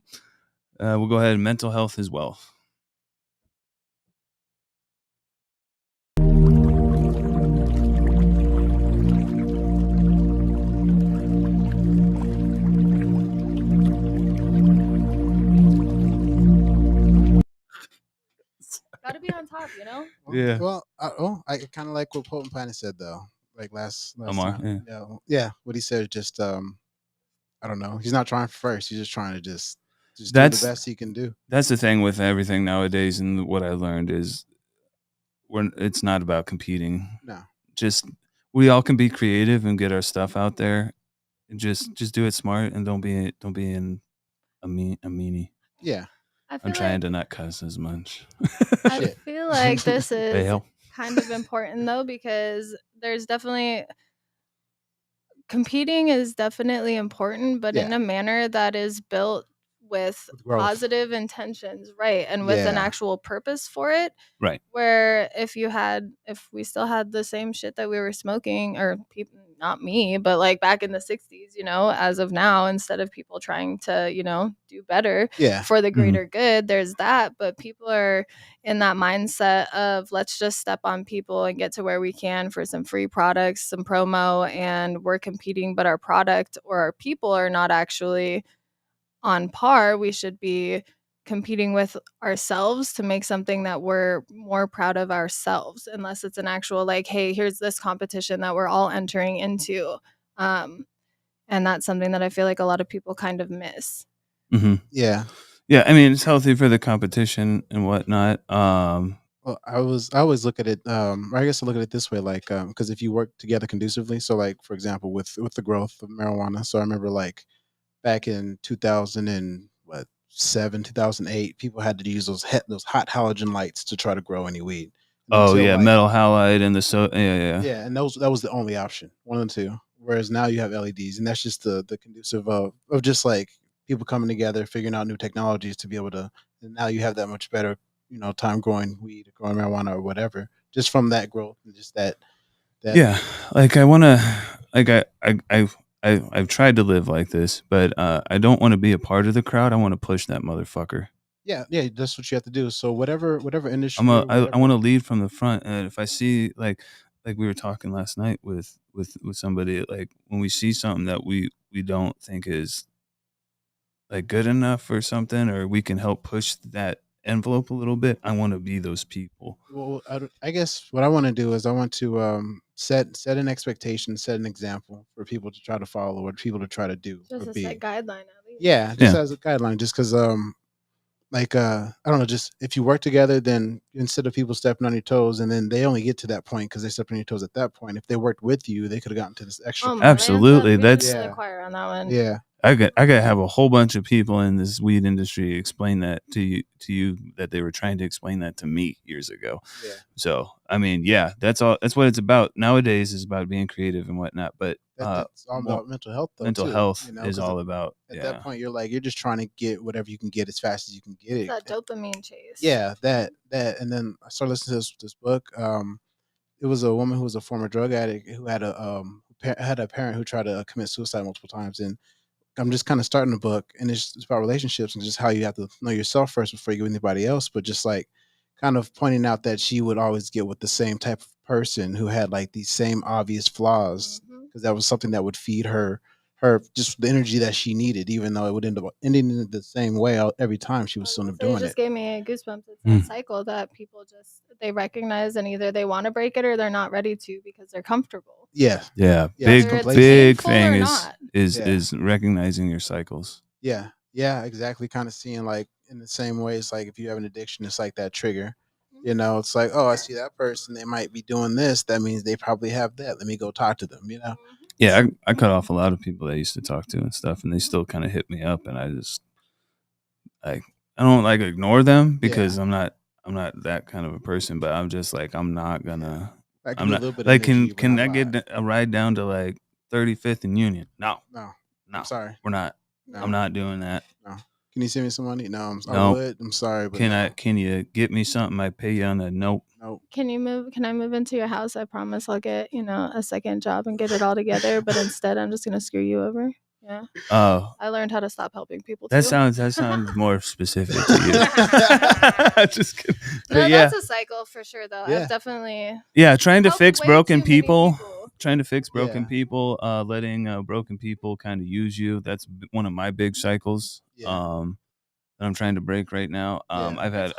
go ahead. Mental health is wealth. on top, you know? Yeah. Well, I kind of like what Potent Planet said though. Like last Omar, time. Yeah. What he said, just I don't know. He's not trying first. He's just trying to just do the That's best he can do. that's the thing with everything nowadays, and what I learned is it's not about competing. No. Just we all can be creative and get our stuff out there. And just do it smart, and don't be in a meanie. Yeah. I'm trying to not cuss as much. I Shit. feel like this is Fail. kind of important though, because there's definitely competing is definitely important, but in Yeah. a manner that is built with With growth. positive intentions, right? And with an Yeah. actual purpose for it. Right. Where if we still had the same shit that we were smoking, or people, not me, but like back in the 60s, you know, as of now, instead of people trying to, you know, do better Yeah. for the greater good, there's that. But people are in that mindset of let's just step on people and get to where we can for some free products, some promo, and we're competing, but our product or our people are not actually on par. We should be competing with ourselves to make something that we're more proud of ourselves, unless it's an actual like, hey, here's this competition that we're all entering into. And that's something that I feel like a lot of people kind of miss. Mm-hmm. Yeah. Yeah, I mean, it's healthy for the competition and whatnot. Well, I always look at it. I guess I look at it this way, like, because if you work together conducively, so like for example, with the growth of marijuana. So I remember like back in 2007, 2008, people had to use those hot halogen lights to try to grow any weed. And Oh until, yeah, like, metal halide and the yeah. yeah, and that was the only option, one of the two. Whereas now you have LEDs, and that's just the conducive of just like people coming together, figuring out new technologies to be able to. And now you have that much better, you know, time growing weed, growing marijuana, or whatever, just from that growth and just that. Yeah, like I want to, like I've tried to live like this, but I don't want to be a part of the crowd. I want to push that motherfucker. Yeah, that's what you have to do. So whatever industry, I want to lead from the front, and if I see like we were talking last night with somebody, like when we see something that we don't think is like good enough or something, or we can help push that envelope a little bit, I want to be those people. Well, I guess what I want to do is I want to set an expectation, set an example for people to try to follow, or people to try to do. Just or a be. set guideline at least. Yeah, just as a guideline, just because like I don't know, just if you work together, then instead of people stepping on your toes, and then they only get to that point because they stepped on your toes at that point. If they worked with you, they could have gotten to this extra. Oh, Absolutely, that's the choir on that one. Yeah. I got to have a whole bunch of people in this weed industry explain that to you that they were trying to explain that to me years ago. Yeah. So I mean, yeah, that's all. That's what it's about nowadays. Is about being creative and whatnot. But That's all about mental health, though. Mental too, health you know, is 'cause all about. At that point, you're just trying to get whatever you can get as fast as you can get it. That dopamine chase. Yeah, that, and then I started listening to this book. It was a woman who was a former drug addict who had a parent who tried to commit suicide multiple times, and I'm just kind of starting the book, and it's about relationships and just how you have to know yourself first before you give anybody else. But just like kind of pointing out that she would always get with the same type of person who had like these same obvious flaws, because that was something that would feed her just the energy that she needed, even though it would end up ending in the same way every time she was still doing it. Just gave me goosebumps. It's that cycle that people they recognize, and either they want to break it or they're not ready to because they're comfortable. Yeah. Big thing is recognizing your cycles. Yeah, exactly. Kind of seeing like in the same way, it's like if you have an addiction, it's like that trigger. You know, it's like, oh, I see that person. They might be doing this. That means they probably have that. Let me go talk to them. You know. Yeah, I cut off a lot of people that I used to talk to and stuff, and they still kind of hit me up, and I just I don't like ignore them because I'm not that kind of a person, but I'm just like I'm not gonna. I'm not like can I get a ride down to like 35th and Union? No. I'm sorry, we're not. No. I'm not doing that. No. Can you send me some money? No, I would. I'm sorry, but can you get me something? I pay you on a nope. Can I move into your house? I promise I'll get, a second job and get it all together. But instead, I'm just going to screw you over. Yeah. Oh. I learned how to stop helping people. That sounds more specific to you. Just kidding. No, that's a cycle for sure, though. Yeah. I've definitely. Yeah. Trying to fix broken people. Trying to fix broken Yeah. people, letting broken people kind of use you. That's one of my big cycles. Yeah. That I'm trying to break right now. Yeah. I've had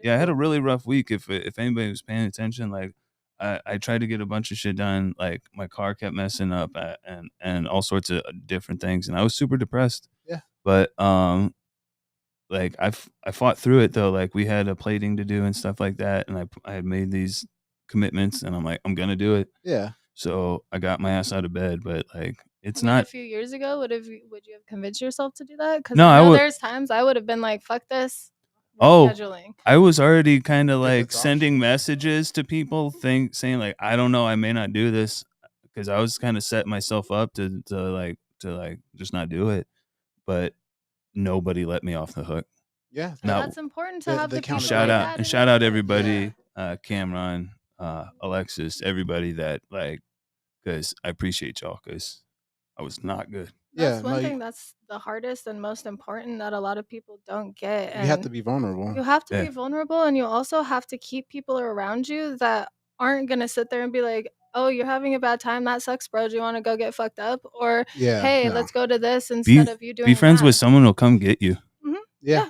Yeah, I had a really rough week. If anybody was paying attention, like I tried to get a bunch of shit done. Like my car kept messing up and all sorts of different things, and I was super depressed. Yeah. But like I fought through it though. Like we had a plating to do and stuff like that, and I had made these commitments, and I'm like, I'm gonna do it. Yeah. So I got my ass out of bed, but like it's I mean, not. a few years ago, would you have convinced yourself to do that? Because No, I I know would. there's times I would have been like, "Fuck this," Oh, scheduling. I was already kind of If like it's sending messages to people, saying like, I don't know, I may not do this, because I was kind of setting myself up to just not do it, but nobody let me off the hook. Yeah. And No, that's important to the have the people shout like out that and in shout your out life. everybody, Cameron, Alexis, everybody that like, because I appreciate y'all, because I was not good. That's Yeah. one No, thing that's the hardest and most important that a lot of people don't get. you have to And be vulnerable. you have to Yeah. be vulnerable, and you also have to keep people around you that aren't gonna sit there and be like, "Oh, you're having a bad time. That sucks, bro. Do you want to go get fucked up?" Or, Yeah. "Hey, No. let's go to this," Be instead of you doing be friends with that. someone who'll come get you. Mhm. Yeah. Yeah.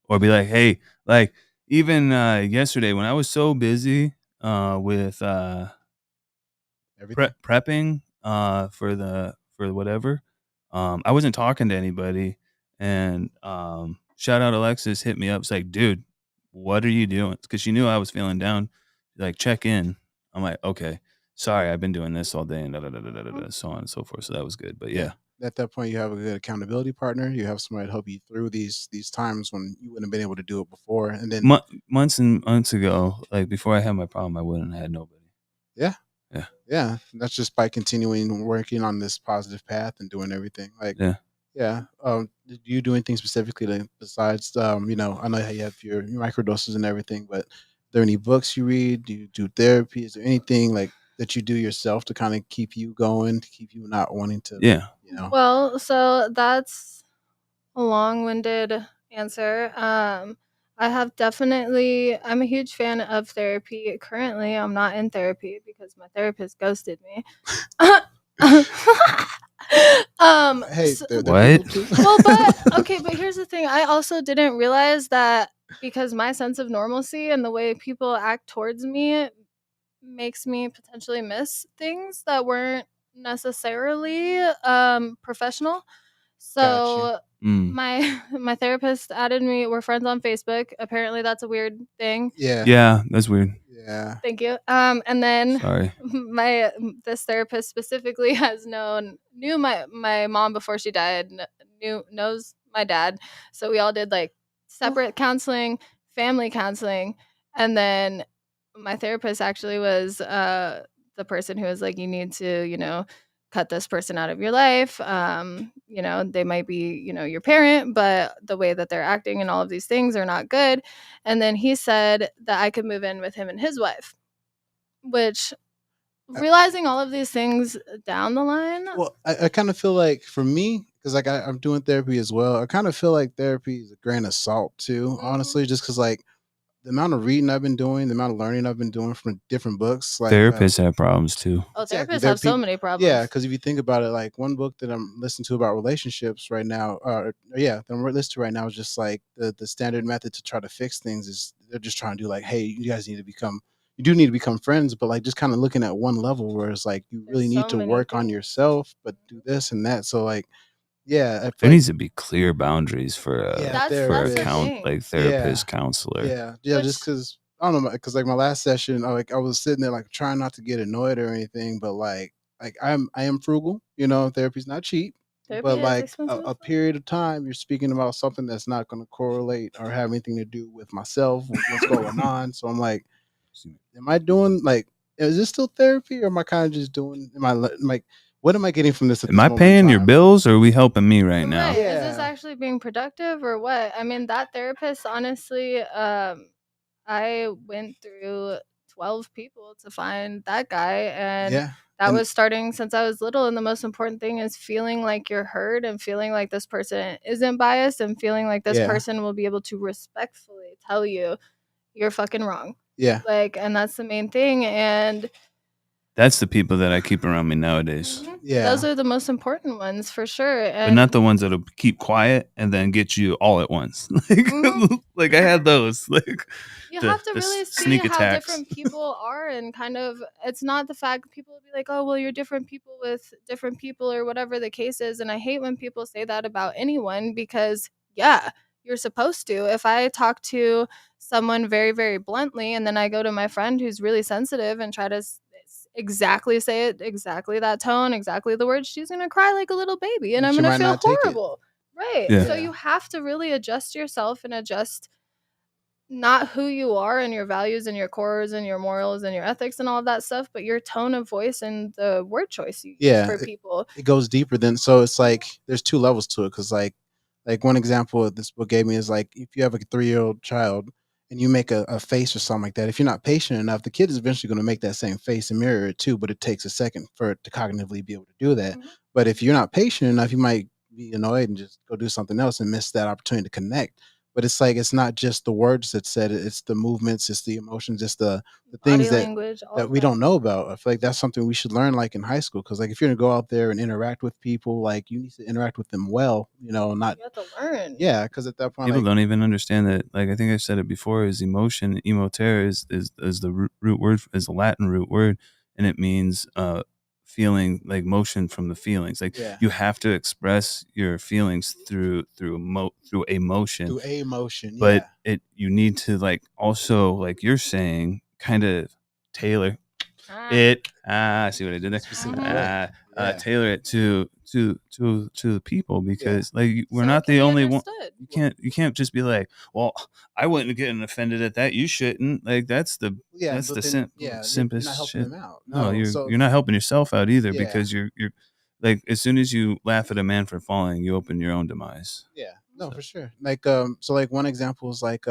Or be like, hey, like even yesterday when I was so busy with Everything. prepping for whatever, I wasn't talking to anybody, and shout out Alexis hit me up. It's like, dude, what are you doing? Because she knew I was feeling down. Like, check in. I'm like, okay, sorry, I've been doing this all day, and so on and so forth. So that was good. But yeah. At that point, you have a good accountability partner. You have somebody to help you through these times when you wouldn't have been able to do it before. And then Months and months ago, like before I had my problem, I wouldn't have had nobody. Yeah. Yeah. Yeah. That's just by continuing working on this positive path and doing everything. Like, Yeah. yeah. Do you do anything specifically besides, you know, I know how you have your microdoses and everything, but are there any books you read? Do you do therapy? Is there anything like that you do yourself to kind of keep you going, to keep you not wanting to, Yeah. you know? Well, so that's a long-winded answer. I have definitely I'm a huge fan of therapy. Currently, I'm not in therapy because my therapist ghosted me. Hey, So, they're What? people too. well, but okay, but here's the thing. I also didn't realize that because my sense of normalcy and the way people act towards me makes me potentially miss things that weren't necessarily professional. Gotcha. So Mm. my therapist added me. We're friends on Facebook. Apparently, that's a weird thing. Yeah. Yeah, that's weird. Yeah. Thank you. And then Sorry. this therapist specifically knew my mom before she died. Knows my dad. So we all did like separate counseling, family counseling, and then my therapist actually was the person who was like, you need to, cut this person out of your life. They might be, your parent, but the way that they're acting and all of these things are not good. And then he said that I could move in with him and his wife, which realizing all of these things down the line. Well, I kind of feel like for me, because like I'm doing therapy as well, I kind of feel like therapy is a grain of salt too, honestly, just because like the amount of reading I've been doing, the amount of learning I've been doing from different books, like Therapists have problems too. Oh, exactly, therapists there are have so people. many problems. Yeah, because if you think about it, like one book that I'm listening to about relationships right now, that I'm listening to right now is just like the standard method to try to fix things is they're just trying to do like, hey, you do need to become friends, but like just kind of looking at one level where it's like you really There's need so to many work on things. yourself, but do this and that. So like, yeah, I There feel like needs to be clear boundaries for yeah, a That's therapist. the thing. like therapist, counselor. Yeah, just Which because I don't know, because like my last session, I was sitting there like trying not to get annoyed or anything, but like I am frugal, you know, therapy's not cheap, but therapy is like expensive as a fuck. period of time, you're speaking about something that's not going to correlate or have anything to do with myself, with what's going on. So I'm like, am I doing like, is this still therapy, or am I kind of just doing? Like, what am I getting from this at Am this I moment in paying your time? bills, or are we helping me right now? Right. Is this Yeah, actually being productive or what? I mean, that therapist, honestly, I went through 12 people to find that guy. And yeah, that and was starting since I was little. And the most important thing is feeling like you're heard and feeling like this person isn't biased and feeling like this yeah, person will be able to respectfully tell you you're fucking wrong. yeah, Like, and that's the main thing. And That's the people that I keep around me nowadays. Yeah. Those are the most important ones for sure. But And not the ones that'll keep quiet and then get you all at once. Like, Mhm. like I had those. Like you the have to the really see sneak how attacks. different people are, and kind of, it's not the fact people will be like, oh well, you're different people with different people or whatever the case is. And I hate when people say that about anyone, because yeah, you're supposed to. If I talk to someone very, very bluntly, and then I go to my friend who's really sensitive and try to exactly say it, exactly that tone, exactly the words, she's gonna cry like a little baby, and I'm She gonna might feel not take it. horrible. Right. Yeah. So Yeah. you have to really adjust yourself and adjust not who you are and your values and your cores and your morals and your ethics and all of that stuff, but your tone of voice and the word choice you use Yeah, for people. it goes deeper than, so it's like there's two levels to it, because like one example this book gave me is like, if you have a 3-year-old child and you make a face or something like that, if you're not patient enough, the kid is eventually going to make that same face and mirror it too, but it takes a second for it to cognitively be able to do that. Mhm. But if you're not patient enough, you might be annoyed and just go do something else and miss that opportunity to connect. But it's like, it's not just the words that said it, it's the movements, it's the emotions, it's the things Body language, all that of we that. don't know about. I feel like that's something we should learn, like in high school, because like if you're gonna go out there and interact with people, like you need to interact with them well, not You have to learn. yeah, because at that point, People like don't even understand that. Like I think I said it before, is emotion. Emotere is the root word, is the Latin root word, and it means feeling, like motion from the feelings. Like yeah, you have to express your feelings through emotion, through a emotion, but yeah, you need to, like, also, like you're saying, kind of tailor Ah, it. I see what I did there. specific Mhm. way, yeah, Tailor it to the people, yeah, because like we're so it not can the be only one. understood. You can't just be like, well, I wouldn't get offended at that. You shouldn't. Like yeah. that's But the then, yeah, you're not simplest helping shit. them out. No, No, so you're not helping yourself out either, yeah, because you're like, as soon as you laugh at a man for falling, you open your own demise. yeah, no, So for sure. Like, so like one example is like,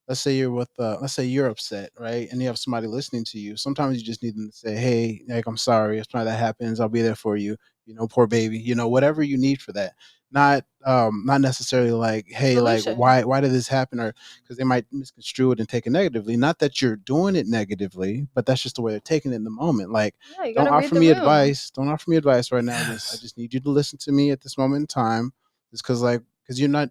let's say you're with, let's say you're upset, right? And you have somebody listening to you. Sometimes you just need them to say, "Hey, like, I'm sorry. If something that happens, I'll be there for you. Poor baby. Whatever you need for that. Not necessarily like, hey, like, Solution. why did this happen? Or because they might misconstrue it and take it negatively. Not that you're doing it negatively, but that's just the way they're taking it in the moment. Like, Yeah, you don't gotta read offer the me room. advice. Don't offer me advice right now. I yes. just need you to listen to me at this moment in time. It's because you're not,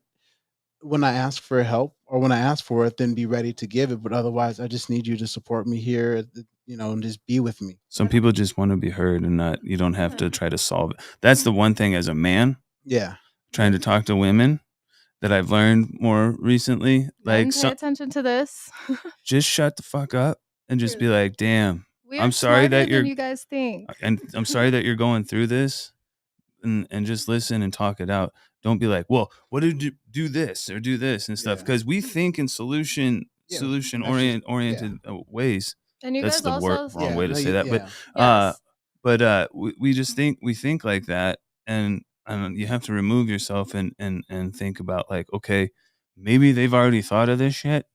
when I ask for help or when I ask for it, then be ready to give it. But otherwise, I just need you to support me here, and just be with me. Some people just want to be heard, and not, you don't have Yeah. to try to solve it. That's the one thing as a man Yeah. trying to talk to women that I've learned more recently. Men, Like, pay attention to this. just shut the fuck up and just be like, damn, We I'm are sorry smarter that than you're, you guys think. and I'm sorry that you're going through this, and just listen and talk it out. Don't be like, well, what did you do this or do this and stuff? Yeah. Because we think in solution Yeah. That's just yeah. oriented ways. And you That's guys the also wrong Yeah. way to No, say you that. yeah. yes. We just think like that, and you have to remove yourself and think about, like, okay, maybe they've already thought of this shit.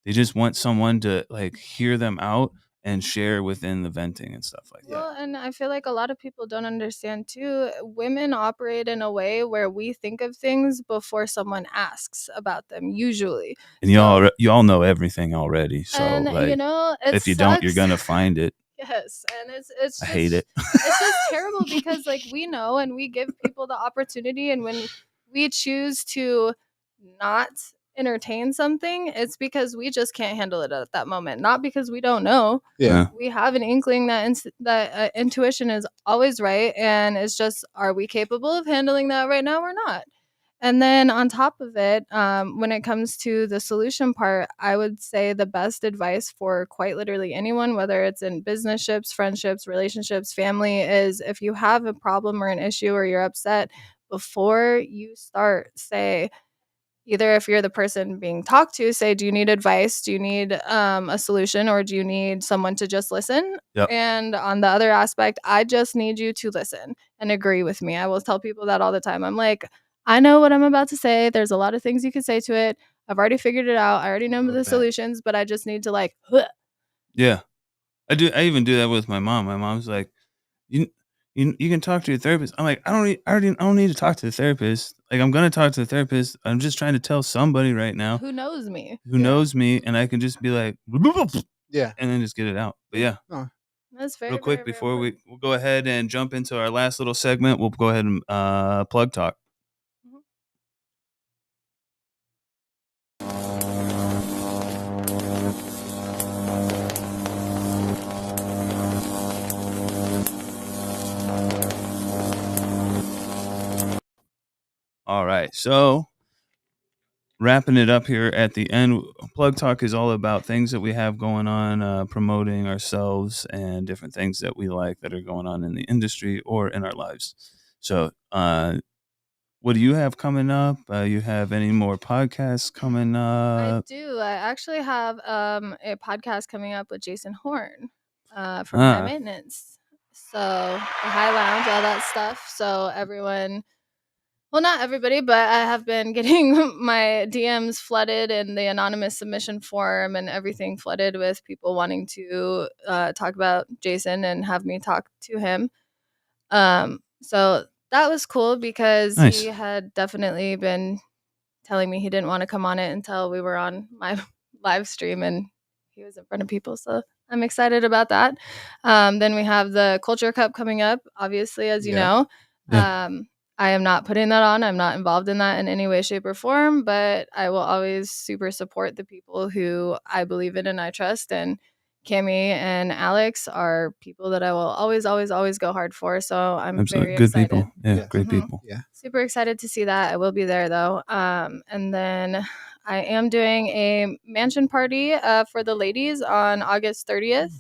They just want someone to, like, hear them out and share within the venting and stuff like Yeah. that. Well, and I feel like a lot of people don't understand too. Women operate in a way where we think of things before someone asks about them, usually. And So, you all know everything already. So, and like, it if you don't, you're sucks. gonna find it. Yes, and it's I hate it. just terrible, because like we know and we give people the opportunity, and when we choose to not entertain something, it's because we just can't handle it at that moment, not because we don't know. Yeah. We have an inkling that intuition is always right, and it's just, are we capable of handling that right now or not? And then on top of it, when it comes to the solution part, I would say the best advice for quite literally anyone, whether it's in business-ships, friendships, relationships, family, is if you have a problem or an issue or you're upset, before you start, say, either if you're the person being talked to, say, do you need advice? Do you need a solution? Or do you need someone to just listen? Yep. And on the other aspect, I just need you to listen and agree with me. I will tell people that all the time. I'm like, I know what I'm about to say. There's a lot of things you could say to it. I've already figured it out. I already know Go to the that. solutions, but I just need to like, Yeah, I do. I even do that with my mom. My mom's like, you you can talk to your therapist. I'm like, I don't need to talk to the therapist. Like, I'm gonna talk to the therapist. I'm just trying to tell somebody right now who knows me? who Yeah. knows me, and I can just be like, Yeah. and then just get it out. But yeah, No. That's very, Real quick very, very before important. we'll go ahead and jump into our last little segment. We'll go ahead and plug talk. Mhm. All right, so wrapping it up here at the end, plug talk is all about things that we have going on, promoting ourselves and different things that we like that are going on in the industry or in our lives. So what do you have coming up? You have any more podcasts coming I up? do. I actually have a podcast coming up with Jason Horn from High Maintenance. So the High Lounge, all that stuff. So everyone, well, not everybody, but I have been getting my DMs flooded and the anonymous submission form and everything flooded with people wanting to talk about Jason and have me talk to him. So that was cool because Nice. he had definitely been telling me he didn't want to come on it until we were on my live stream and he was in front of people. So I'm excited about that. Then we have the Culture Cup coming up, obviously, as you know. Yeah. I am not putting that on. I'm not involved in that in any way, shape, or form, but I will always super support the people who I believe in and I trust. And Cami and Alex are people that I will always, always, always go hard for. So I'm Absolutely. very Good excited. people. Yeah, great Mhm. people. Yeah. Super excited to see that. I will be there though. And then I am doing a mansion party for the ladies on August 30th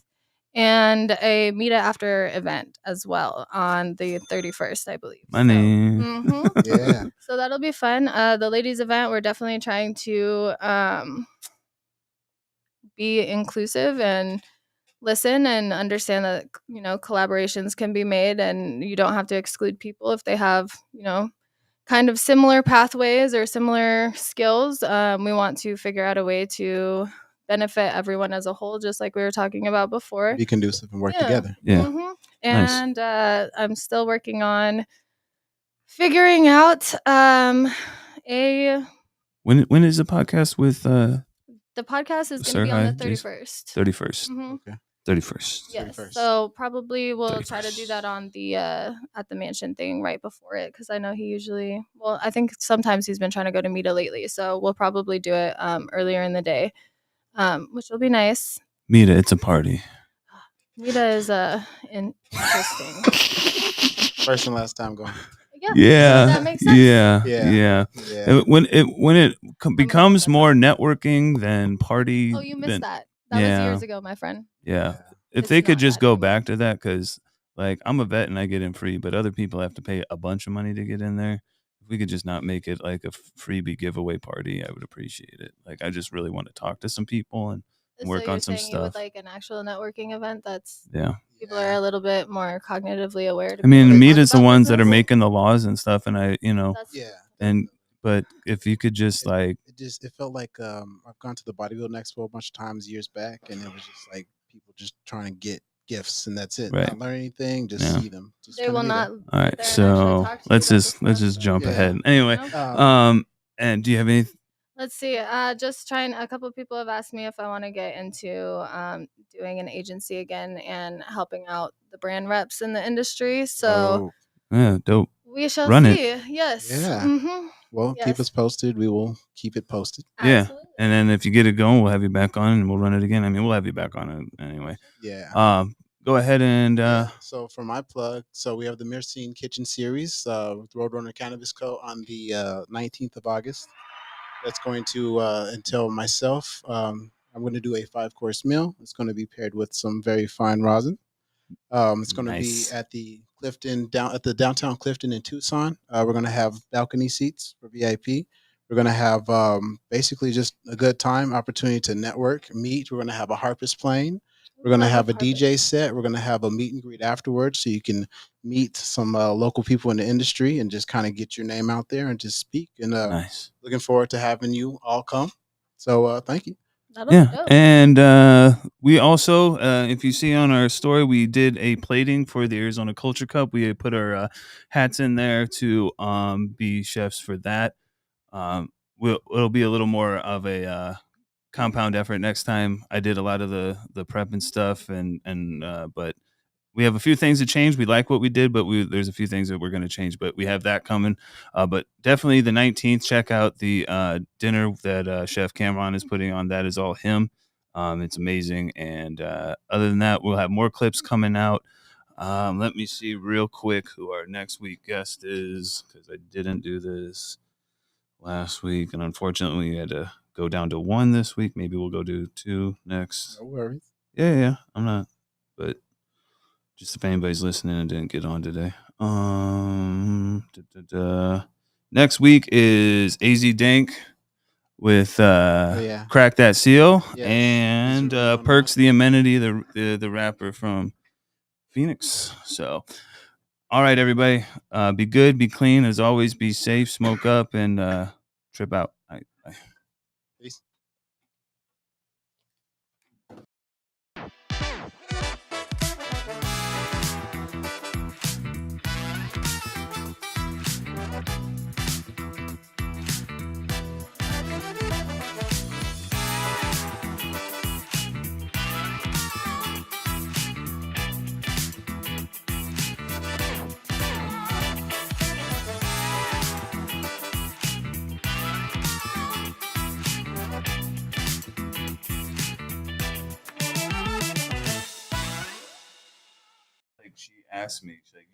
and a meet after event as well on the 31st, I believe. Money. So, Yeah. so that'll be fun. The ladies event, we're definitely trying to be inclusive and listen and understand that, you know, collaborations can be made and you don't have to exclude people if they have, you know, kind of similar pathways or similar skills. We want to figure out a way to benefit everyone as a whole, just like we were talking about before. Be conducive and work Yeah. together. Yeah. Mhm. Nice. And I'm still working on figuring out a When is the podcast with the podcast is going to Sir be on the High, Jason? 31st. 31st. Mhm. Okay. 31st. Yes. 31st. So probably we'll try to 31st. do that on the at the mansion thing right before it because I know he usually, well, I think sometimes he's been trying to go to Mita lately. So we'll probably do it earlier in the day, which will be nice. Mita, it's a party. Mita is interesting. First and last time going. Yeah. That makes sense. Yeah. Yeah. And when it becomes more networking than party. Oh, you missed then, that. That was years ago, my friend. Yeah. If It's they could not just that go anymore. back to that, because like I'm a vet and I get in free, but other people have to pay a bunch of money to get in there. If we could just not make it like a freebie giveaway party, I would appreciate it. Like I just really want to talk to some people and work so on you're some saying you would stuff. like an actual networking event that's Yeah. people are a little bit more cognitively aware. To I mean, be able to Mita's talk the about ones that are business. making the laws and stuff, and I, That's- Yeah. and but if you could just like, It felt like I've gone to the bodybuilding expo a bunch of times years back, and it was just like people just trying to get gifts, and that's it. Right. Not learn anything, just Yeah. see them. Just they kinda will be there. not. all right, sit there and actually so talk to you let's about just the let's stuff. just jump Yeah. ahead. Anyway, Nope. and do you have any? Let's see. Just trying. A couple of people have asked me if I want to get into doing an agency again and helping out the brand reps in the industry. So Yeah, dope. we shall Run see. it. Yes. Yeah. Mm-hmm. Well, keep Yes. us posted. We will keep it posted. Yeah, Absolutely. and then if you get it going, we'll have you back on, and we'll run it again. I mean, we'll have you back on it anyway. Yeah. Go ahead and Yeah. So for my plug, so we have the Myrcene Kitchen series with Roadrunner Cannabis Co. on the 19th of August. That's going to entail myself. I'm going to do a 5-course meal. It's going to be paired with some very fine rosin. It's going to Nice. be at the downtown Clifton in Tucson. We're going to have balcony seats for VIP. We're going to have basically just a good time, opportunity to network, meet. We're going to have a harpist playing. We're going to have a DJ set. We're going to have a meet and greet afterwards, so you can meet some local people in the industry and just kind of get your name out there and just speak. And nice. looking forward to having you all come. So thank you. That'll be Yeah, dope. and we also, if you see on our story, we did a plating for the Arizona Culture Cup. We put our hats in there to be chefs for that. It'll be a little more of a compound effort next time. I did a lot of the prep and stuff, but we have a few things to change. We like what we did, but there's a few things that we're going to change. But we have that coming. But definitely the 19th. Check out the dinner that Chef Cameron is putting on. That is all him. It's amazing. And other than that, we'll have more clips coming out. Let me see real quick who our next week guest is, because I didn't do this last week, and unfortunately we had to go down to one this week. Maybe we'll go do two next. No worries. Yeah, I'm not, but just if anybody's listening and didn't get on today. Next week is AZ Dank with Crack That Seal, Yes. and Really Perks the Amenity, the rapper from Phoenix. So all right, everybody, be good, be clean, as always, be safe, smoke up, and trip out. Bye. Peace. Like, she asked me, she's like,